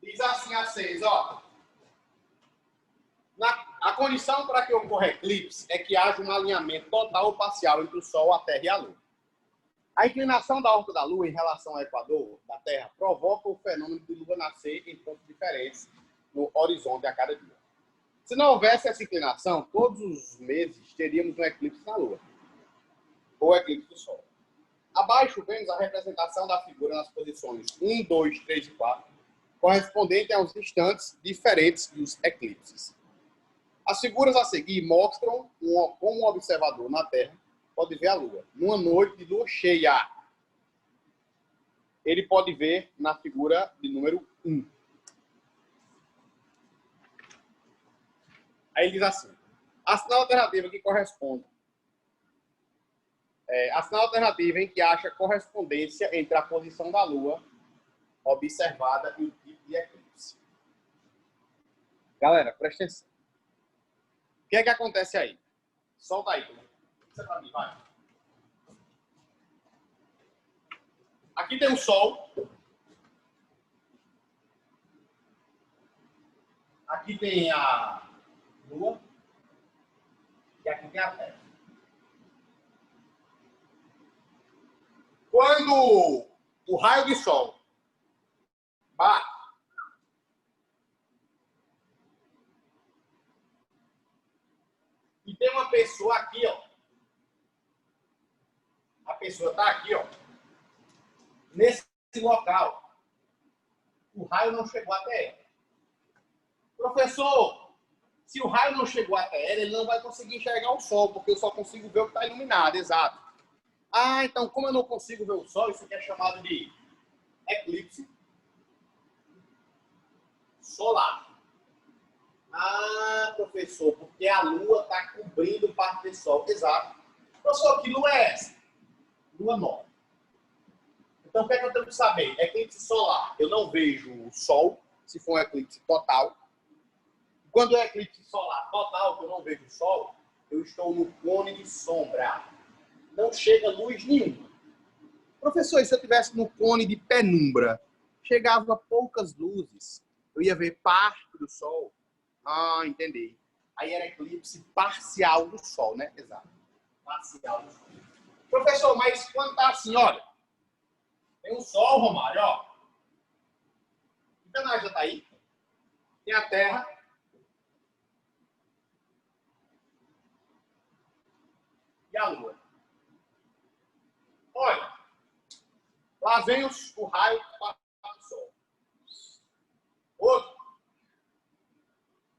Diz assim a 6, ó. A condição para que ocorra eclipse é que haja um alinhamento total ou parcial entre o Sol, a Terra e a Lua. A inclinação da órbita da Lua em relação ao Equador da Terra provoca o fenômeno de Lua nascer em pontos diferentes no horizonte a cada dia. Se não houvesse essa inclinação, todos os meses teríamos um eclipse na Lua, ou eclipse do Sol. Abaixo vemos a representação da figura nas posições 1, 2, 3 e 4, correspondente aos instantes diferentes dos eclipses. As figuras a seguir mostram como um observador na Terra pode ver a Lua. Numa noite de lua cheia, ele pode ver na figura de número 1. Aí ele diz assim, a sinal alternativa que corresponde Assina a alternativa em que acha correspondência entre a posição da Lua observada e o tipo de eclipse. Galera, presta atenção. O que é que acontece aí? Solta aí. Isso é pra mim, vai. Aqui tem o Sol. Aqui tem a Lua. E aqui tem a Terra. Quando o raio de Sol bate e tem uma pessoa aqui, ó. A pessoa está aqui, ó. Nesse local. O raio não chegou até ela. Professor, se o raio não chegou até ela, ele não vai conseguir enxergar o Sol, porque eu só consigo ver o que está iluminado, exato. Ah, então como eu não consigo ver o Sol, isso aqui é chamado de eclipse solar. Ah, professor, porque a Lua está cobrindo parte do Sol. Exato. Professor, que Lua é essa? Lua nova. Então, o que é que eu tenho que saber? Eclipse solar. Eu não vejo o Sol, se for um eclipse total. Quando é eclipse solar total, que eu não vejo o Sol, eu estou no cone de sombra. Não chega luz nenhuma. Professor, e se eu estivesse no cone de penumbra? Chegava poucas luzes. Eu ia ver parte do Sol. Ah, entendi. Aí era eclipse parcial do Sol, né? Exato. Parcial do Sol. Professor, mas quando tá assim, olha. Tem o Sol, Romário, ó. O canal já tá aí. Tem a Terra. E a Lua. Olha. Lá vem o raio do Sol. Outro.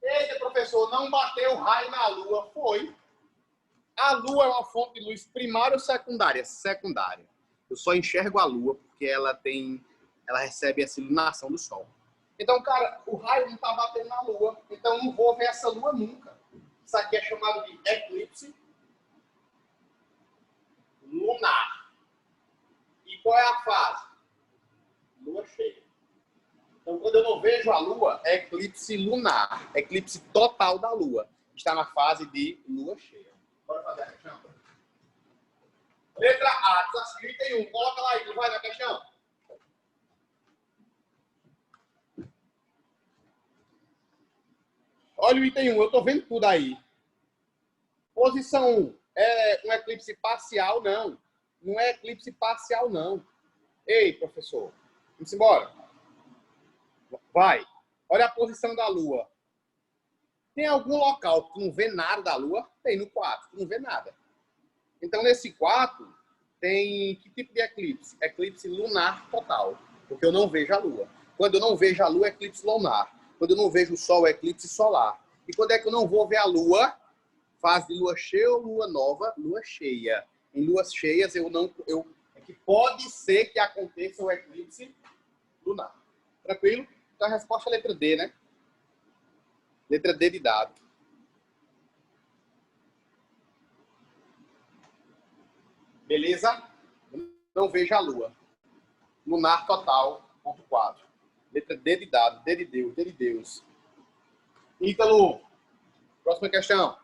Eita, professor, não bateu o raio na Lua. Foi. A Lua é uma fonte de luz primária ou secundária? Secundária. Eu só enxergo a Lua porque ela recebe essa iluminação do Sol. Então, cara, o raio não está batendo na Lua. Então, eu não vou ver essa Lua nunca. Isso aqui é chamado de eclipse lunar. E qual é a fase? Lua cheia. Então, quando eu não vejo a Lua, é eclipse lunar. Eclipse total da Lua. Está na fase de Lua cheia. Bora fazer a questão. Letra A, desafio item 1. Coloca lá aí, tu vai na questão. Olha o item 1, eu estou vendo tudo aí. Posição 1. É um eclipse parcial? Não. Não é eclipse parcial, não. Ei, professor. Vamos embora. Vai. Olha a posição da Lua. Tem algum local que não vê nada da Lua? Tem no 4, que não vê nada. Então, nesse 4, tem que tipo de eclipse? Eclipse lunar total. Porque eu não vejo a Lua. Quando eu não vejo a Lua, é eclipse lunar. Quando eu não vejo o Sol, é eclipse solar. E quando é que eu não vou ver a Lua? Fase de Lua cheia ou Lua nova? Lua cheia. Em luas cheias, é que pode ser que aconteça o eclipse lunar. Tranquilo? Então, a resposta é a letra D, né? Letra D de dado. Beleza? Não vejo a Lua. Lunar total, ponto 4. Letra D de dado. D de Deus. D de Deus. Ítalo. Próxima questão.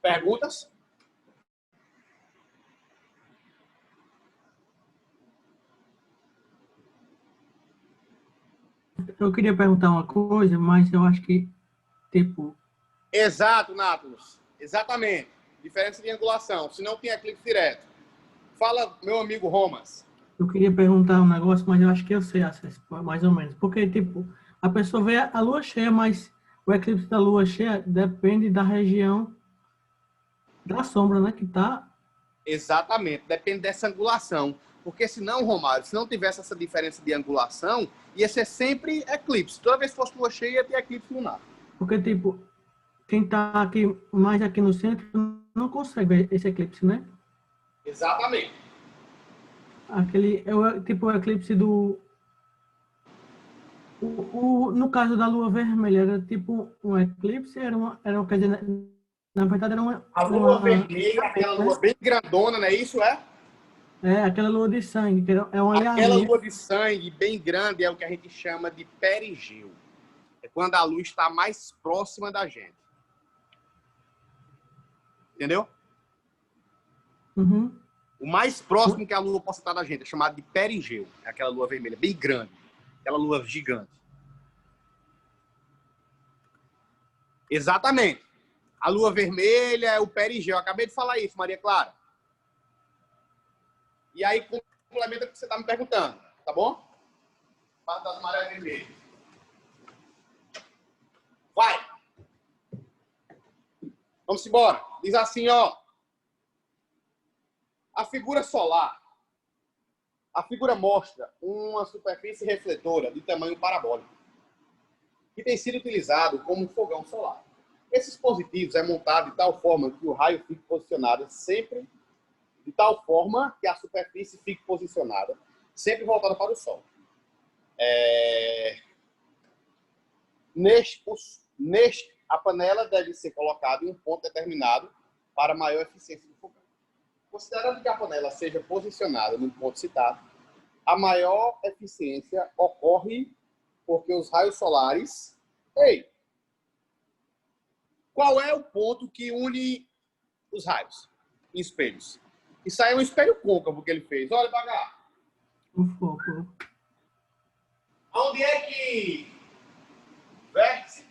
Perguntas? eu queria perguntar uma coisa, mas eu acho que, tipo, Exato, Nápoles. Exatamente. Diferença de angulação. Se não tem eclipse direto. Fala, meu amigo Romas. eu queria perguntar um negócio, mas eu acho que eu sei a resposta, mais ou menos. Porque, tipo, a pessoa vê a lua cheia, mas o eclipse da lua cheia depende da região da sombra, né? Que tá. Exatamente. Depende dessa angulação. Porque senão, Romário, se não tivesse essa diferença de angulação, ia ser sempre eclipse. Toda vez que fosse lua cheia, ia ter eclipse lunar. Porque, tipo, quem tá aqui, mais aqui no centro, não consegue ver esse eclipse, né? Exatamente. Aquele é o tipo o eclipse do. No caso da lua vermelha, era tipo um eclipse, quer dizer, na verdade era A lua vermelha, aquela lua bem grandona, não é isso? aquela lua de sangue, que é uma Aquela leazinha. lua de sangue bem grande é o que a gente chama de perigeu. É quando a lua está mais próxima da gente. Entendeu? Uhum. O mais próximo que a lua possa estar da gente é chamado de perigeu. É aquela lua vermelha bem grande. Aquela lua gigante. Exatamente. A lua vermelha é o perigeu. Eu acabei de falar isso, Maria Clara. E aí, complementa o que você está me perguntando. Tá bom? Fala das marés vermelhas. Vai! Vamos embora. Diz assim, ó. A figura solar. A figura mostra uma superfície refletora de tamanho parabólico, que tem sido utilizado como um fogão solar. Esses dispositivos é montado de tal forma que o raio fique posicionado sempre, de tal forma que a superfície fique posicionada, sempre voltada para o Sol. A panela deve ser colocada em um ponto determinado para maior eficiência do fogão. Considerando que a panela seja posicionada no ponto citado, a maior eficiência ocorre porque os raios solares... Ei! Qual é o ponto que une os raios em espelhos? Isso aí é um espelho côncavo que ele fez. Olha pra cá. O foco. Onde é que vértice,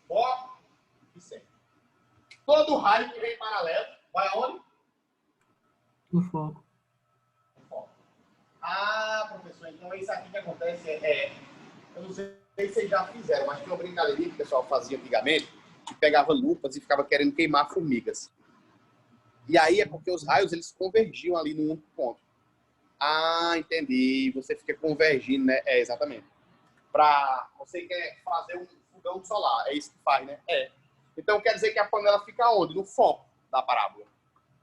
foco e centro? Todo raio que vem paralelo vai aonde? O foco. Ah, professor, então é isso aqui que acontece. Eu não sei se vocês já fizeram, mas tinha uma brincadeirinha que o pessoal fazia antigamente, que pegava lupas e ficava querendo queimar formigas. E aí é porque os raios eles convergiam ali num único ponto. Ah, entendi. Você fica convergindo, né? Exatamente. Você quer fazer um fogão solar, é isso que faz, né? Então quer dizer que a panela fica onde? No foco da parábola.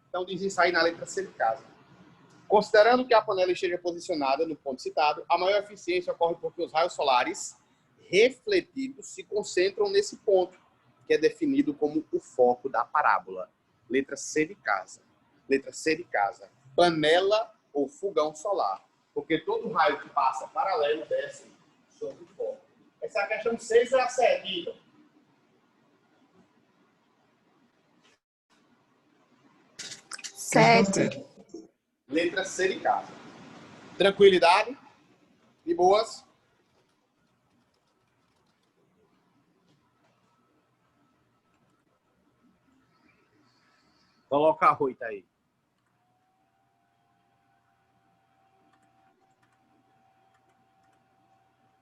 Então diz isso aí na letra C de casa. Considerando que a panela esteja posicionada no ponto citado, a maior eficiência ocorre porque os raios solares refletidos se concentram nesse ponto, que é definido como o foco da parábola. Letra C de casa. Letra C de casa. Panela ou fogão solar. Porque todo raio que passa paralelo desce sobre o foco. Essa é a questão 6 ou a 7, Igor? Sete. Letra C de casa. Tranquilidade? De boas? Coloca a 8 aí.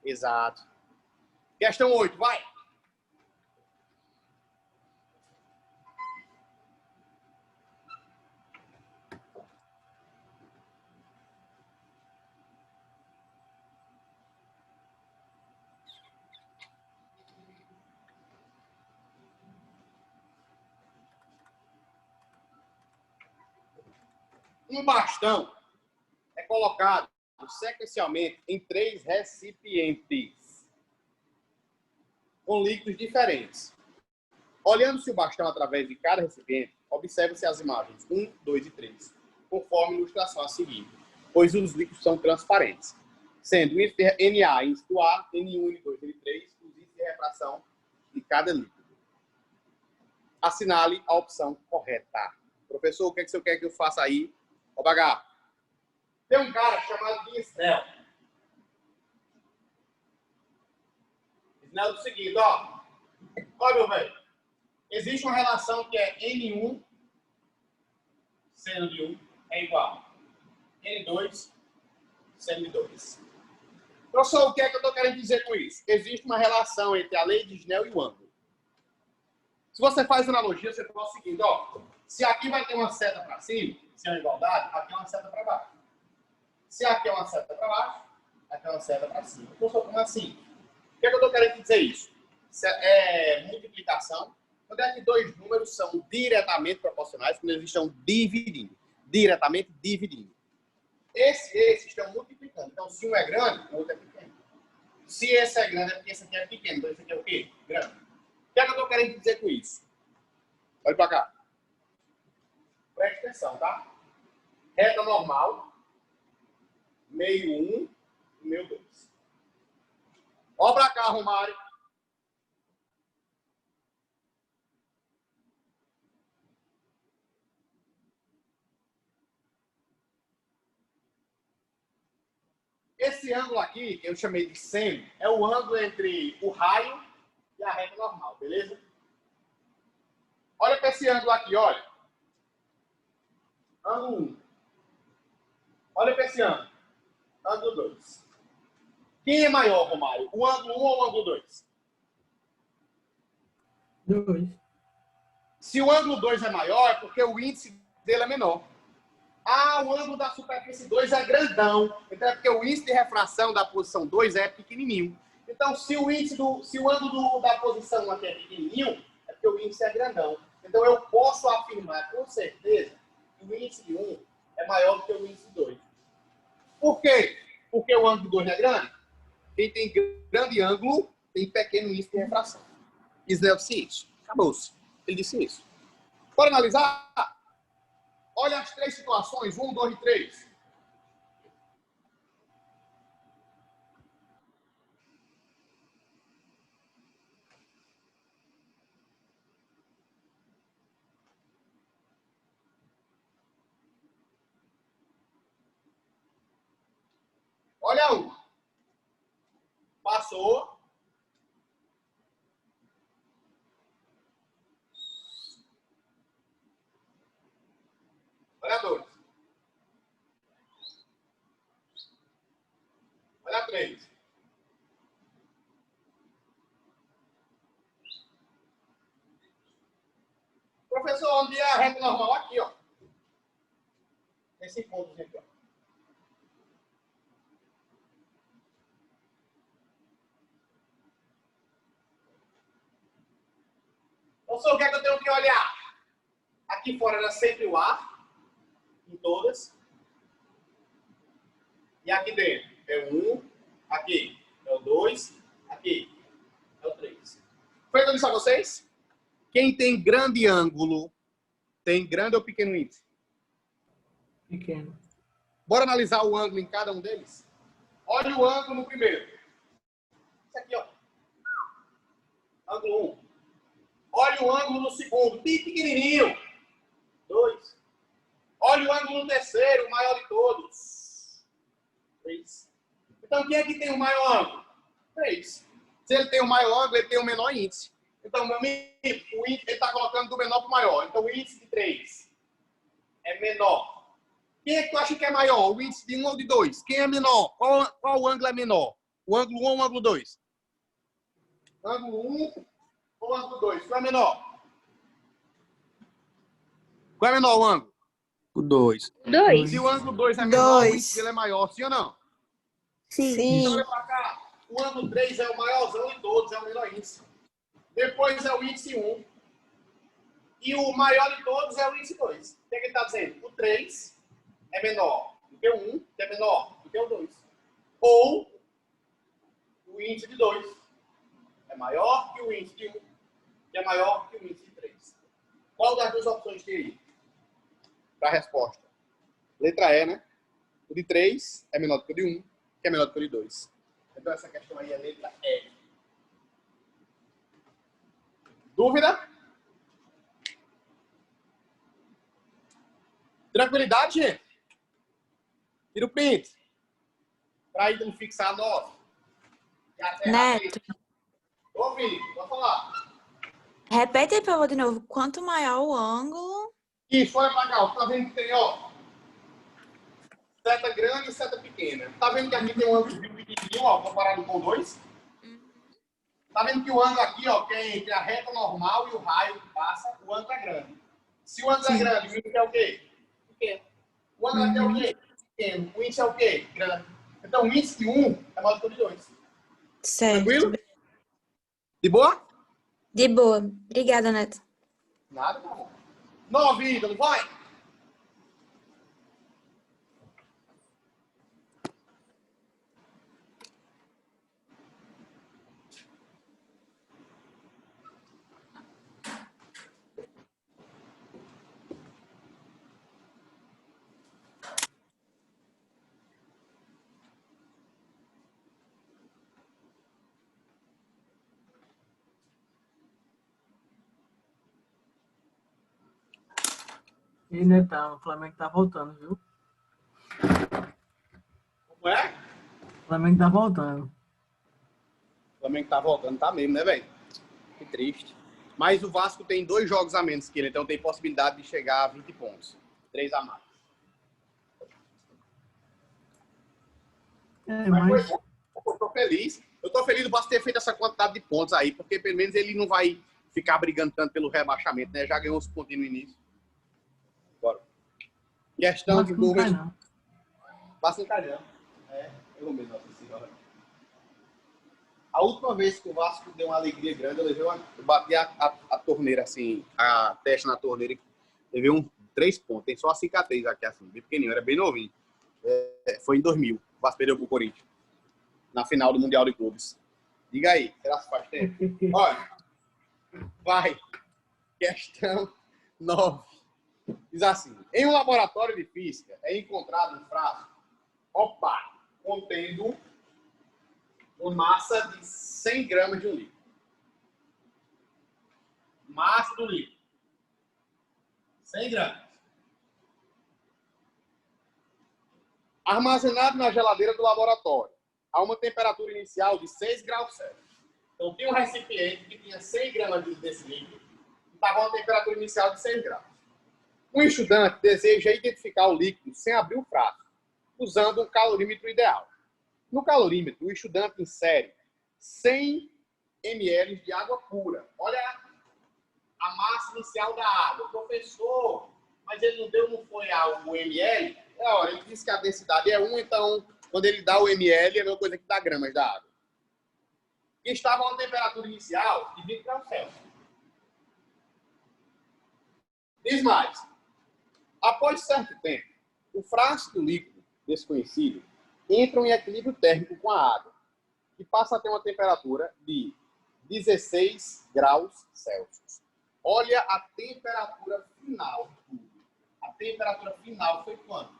Exato. Questão 8, vai. Um bastão é colocado sequencialmente em 3 recipientes com líquidos diferentes. Olhando-se o bastão através de cada recipiente, observe-se as imagens 1, 2 e 3, conforme a ilustração a seguir, pois os líquidos são transparentes, sendo Na índice A, N1, N2, N3, os índices de refração de cada líquido. Assinale a opção correta. Professor, o que é que você quer que eu faça aí? Ó, Bagá. Tem um cara chamado Diestel. Não é o seguinte, ó. Olha, meu velho. Existe uma relação que é N1 seno de 1 é igual a N2 seno de 2. Professor, o que é que eu estou querendo dizer com isso? Existe uma relação entre a lei de Snell e o ângulo. Se você faz analogia, você fala o seguinte, ó. Se aqui vai ter uma seta para cima, se é uma igualdade, aqui é uma seta para baixo. Se aqui é uma seta para baixo, aqui é uma seta para cima. Professor, como assim? O que é que eu estou querendo dizer isso? É multiplicação. Quando é que dois números são diretamente proporcionais, quando eles estão dividindo. Diretamente dividindo. Esses estão multiplicando. Então, se um é grande, o outro é pequeno. Se esse é grande, é porque esse aqui é pequeno. Então, esse aqui é o quê? Grande. O que é que eu estou querendo dizer com isso? Olha para cá. Preste atenção, tá? Reta normal. Meio 1 e meio 2. Olha para cá, Romário. Esse ângulo aqui, que eu chamei de seno, é o ângulo entre o raio e a reta normal, beleza? Olha para esse ângulo aqui, olha. Ângulo 1. Olha para esse ângulo. Ângulo 2. Quem é maior, Romário? O ângulo 1 ou o ângulo 2? 2. Se o ângulo 2 é maior, é porque o índice dele é menor. Ah, o ângulo da superfície 2 é grandão. Então é porque o índice de refração da posição 2 é pequenininho. Então, se o ângulo da posição 1 aqui é pequenininho, é porque o índice é grandão. Então, eu posso afirmar com certeza que o índice de 1 é maior do que o índice de 2. Por quê? Porque o ângulo de 2 é grande. Quem tem grande ângulo tem pequeno índice de refração. Snell disse isso. Acabou-se. Ele disse isso. Bora analisar? Olha as três situações, 1, 2 e 3. Olha 1. Passou. Olha 2. Olha 3. Professor, onde é a reta normal? Aqui, ó. Esse ponto aqui, ó. Professor, o que é que eu tenho que olhar? Aqui fora era sempre o A, em todas. E aqui dentro é o 1, aqui é o 2, aqui é o 3. Foi o que eu disse a vocês? Quem tem grande ângulo tem grande ou pequeno índice? Pequeno. Bora analisar o ângulo em cada um deles? Olha o ângulo no primeiro. Isso aqui, ó. Ângulo 1. Olha o ângulo no segundo, bem pequenininho. 2. Olha o ângulo no terceiro, o maior de todos. 3. Então, quem é que tem o maior ângulo? 3. Se ele tem o maior ângulo, ele tem o menor índice. Então, meu amigo, o índice ele está colocando do menor para o maior. Então, o índice de 3 é menor. Quem é que tu acha que é maior? O índice de 1 ou de 2? Quem é menor? Qual ângulo é menor? O ângulo 1 ou o ângulo 2? Ângulo 1 ou ângulo 2? Qual é menor? Qual é menor o ângulo? O 2. 2. Se o ângulo 2 é menor, o Dois. índice dele é maior, sim ou não? Sim. Então, Sim. olha pra cá. O ângulo 3 é o maiorzão de todos, é o menor índice. Depois é o índice 1. E o maior de todos é o índice 2. O que ele está dizendo? O 3 é menor do que o 1, que é menor do que o 2. Ou o índice de 2 é maior que o índice de 1, que é maior que o índice de 3. Qual das duas opções tem aí? Para a resposta. Letra E, né? O de 3 é menor do que o de 1, que é menor do que o de 2. Então essa questão aí é letra E. Dúvida? Tranquilidade, gente? Tira o print. Para aí não fixar a nota. E até Neto. ouvindo. Pode falar. Repete aí, por favor, de novo. Quanto maior o ângulo... Isso, olha pra cá. Tá vendo que tem, ó, seta grande e seta pequena. Tá vendo que aqui tem um ângulo pequenininho, ó, comparado com o 2? Tá vendo que o ângulo aqui, ó, que é entre a reta normal e o raio que passa, o ângulo é grande. Se o ângulo é grande, o índice é o quê? Pequeno. O ângulo aqui é o quê? Pequeno. O índice é o quê? Grande. Então, o índice de 1 é maior do que o de 2. Certo. Tranquilo? De boa? De boa. Obrigada, Neto. Nada, não. 9, Ítalo, vai! E Netão, o Flamengo tá voltando, viu? Como é? O Flamengo tá voltando. O Flamengo tá voltando, tá mesmo, né, velho? Que triste. Mas o Vasco tem 2 jogos a menos que ele, então tem possibilidade de chegar a 20 pontos. 3 a mais. É, Mas mas foi bom. Eu tô feliz. Eu tô feliz do Vasco ter feito essa quantidade de pontos aí, porque pelo menos ele não vai ficar brigando tanto pelo rebaixamento, né? Já ganhou os pontos no início. Bora. Questão Vasco não cai, não. Vasco não cai, não. É, eu mesmo, Nossa Senhora. A última vez que o Vasco deu uma alegria grande, eu bati a torneira, assim, a testa na torneira, levei 3 pontos. Tem só a cicatriz aqui, assim, bem pequenininho, era bem novinho. Foi em 2000, o Vasco perdeu pro Corinthians, na final do Mundial de Clubes. Diga aí, será que faz tempo? Olha, vai. Questão 9. Diz assim, em um laboratório de física é encontrado um frasco opaco, contendo uma massa de 100 gramas de um líquido. Massa do líquido. 100 gramas. Armazenado na geladeira do laboratório, a uma temperatura inicial de 6 graus Celsius. Então, tinha um recipiente que tinha 100 gramas desse líquido e estava a uma temperatura inicial de 6 graus. Um estudante deseja identificar o líquido sem abrir o frasco, usando um calorímetro ideal. No calorímetro, o estudante insere 100 ml de água pura. Olha a massa inicial da água. Professor, mas ele não foi o ml? Ele disse que a densidade é 1, então, quando ele dá o ml, é a mesma coisa que dá gramas da água. E estava a uma temperatura inicial de 20 graus Celsius. Diz mais. Após certo tempo, o frasco do líquido desconhecido entra em equilíbrio térmico com a água, que passa a ter uma temperatura de 16 graus Celsius. Olha a temperatura final de tudo. A temperatura final foi quanto?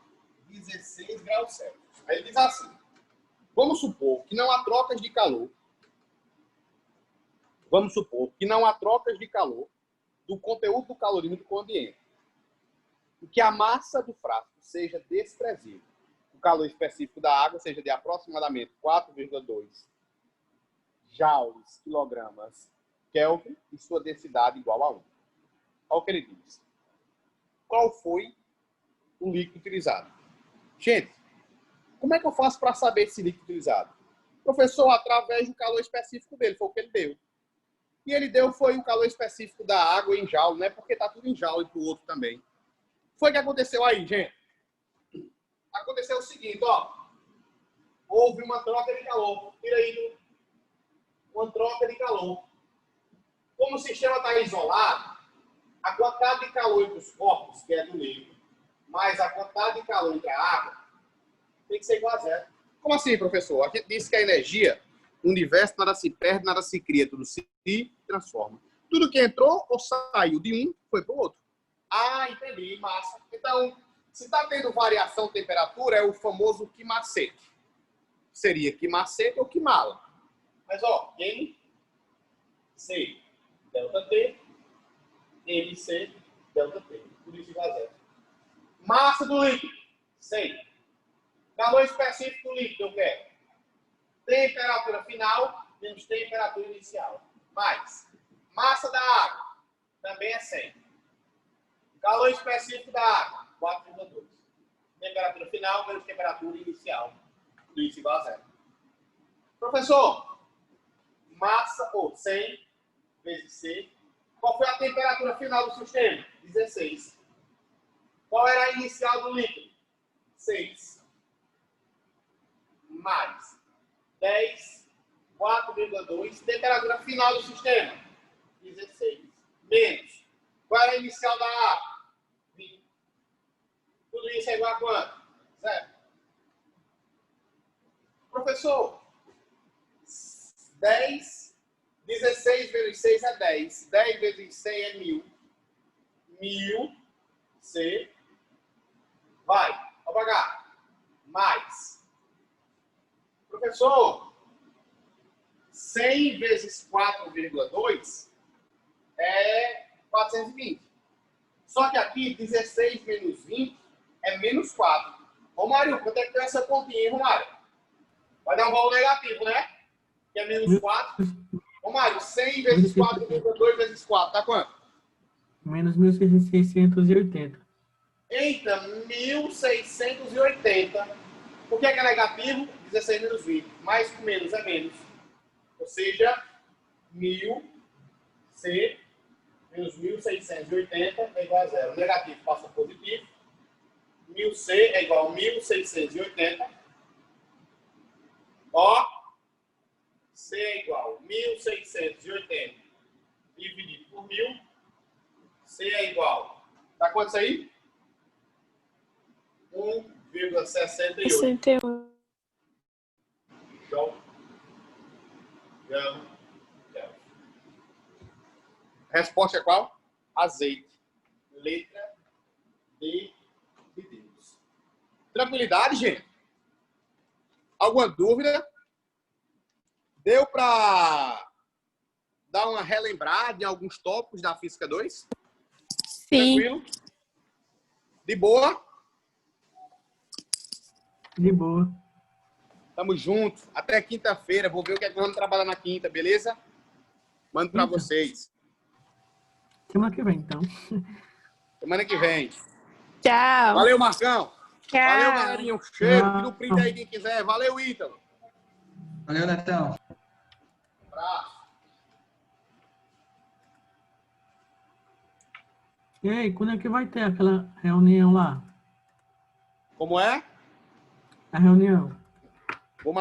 16 graus Celsius. Aí ele diz assim, vamos supor que não há trocas de calor. Vamos supor que não há trocas de calor do conteúdo do calorímetro com o ambiente. E que a massa do frasco seja desprezível. O calor específico da água seja de aproximadamente 4,2 joules, quilogramas, Kelvin, e sua densidade igual a 1. Olha o que ele diz. Qual foi o líquido utilizado? Gente, como é que eu faço para saber esse líquido utilizado? Professor, através do calor específico dele, foi o que ele deu. E ele deu foi o calor específico da água em joule, né? Porque está tudo em joule para o outro também. Foi o que aconteceu aí, gente. Aconteceu o seguinte, ó. Houve uma troca de calor. Tira aí. Uma troca de calor. Como o sistema está isolado, a quantidade de calor entre os corpos, que é do líquido, mais a quantidade de calor entre a água, tem que ser igual a zero. Como assim, professor? A gente disse que a energia, no universo, nada se perde, nada se cria, tudo se transforma. Tudo que entrou ou saiu de um, foi para o outro. Ah, entendi, massa. Então, se está tendo variação de temperatura, é o famoso quimacete. Seria quimacete ou quimala. Mas, ó, MC, delta T, MC, delta T. Tudo isso igual a zero. Massa do líquido, 100. Calor específico do líquido, eu quero. Temperatura final menos temperatura inicial. mais massa da água, também é 100. Calor específico da água, 4,2. Temperatura final menos temperatura inicial, tudo isso igual a 0. Professor, massa, ou 100 vezes C. Qual foi a temperatura final do sistema? 16. Qual era a inicial do líquido? 6. Mais 10, 4,2. Temperatura final do sistema? 16. Menos. Qual era a inicial da água? 20. Tudo isso é igual a quanto? 0. Professor, 16 vezes 6 é 10. 10 vezes 100 é 1000. 1000 C. Vai. Apagar. Mais. Professor, 100 vezes 4,2 é 420. Só que aqui, 16 menos 20 é menos 4. Romário, quanto é que tem essa continha, hein, Romário? Vai dar um valor negativo, né? Que é menos 4. Romário, 100 vezes 4,2 vezes 4, tá quanto? Menos 1.680. Eita, 1.680. Por que é negativo? 16 menos 20. Mais com menos é menos. Ou seja, 1.000 C menos 1.680 é igual a 0. O negativo passa positivo. 1.000 C é igual a 1.680. Ó, C é igual a 1.680 dividido por 1.000. C é igual. Tá quanto isso aí? 1,68. 61. Então, gama. Resposta é qual? Azeite. Letra D de Deus. Tranquilidade, gente? Alguma dúvida? Deu para dar uma relembrada em alguns tópicos da Física 2? Sim. Tranquilo? De boa? De boa. Tamo junto. Até quinta-feira. Vou ver o que é que nós vamos trabalhar na quinta, beleza? Mando para Quinta? vocês. Semana que vem, então. Semana que vem. Tchau. Valeu, Marcão. Tchau. Valeu, galerinha. Um cheiro. Tchau. Tira o print aí quem quiser. Valeu, Ítalo. Valeu, Netão. Abraço. E aí, quando é que vai ter aquela reunião lá? Como é? A reunião? Vou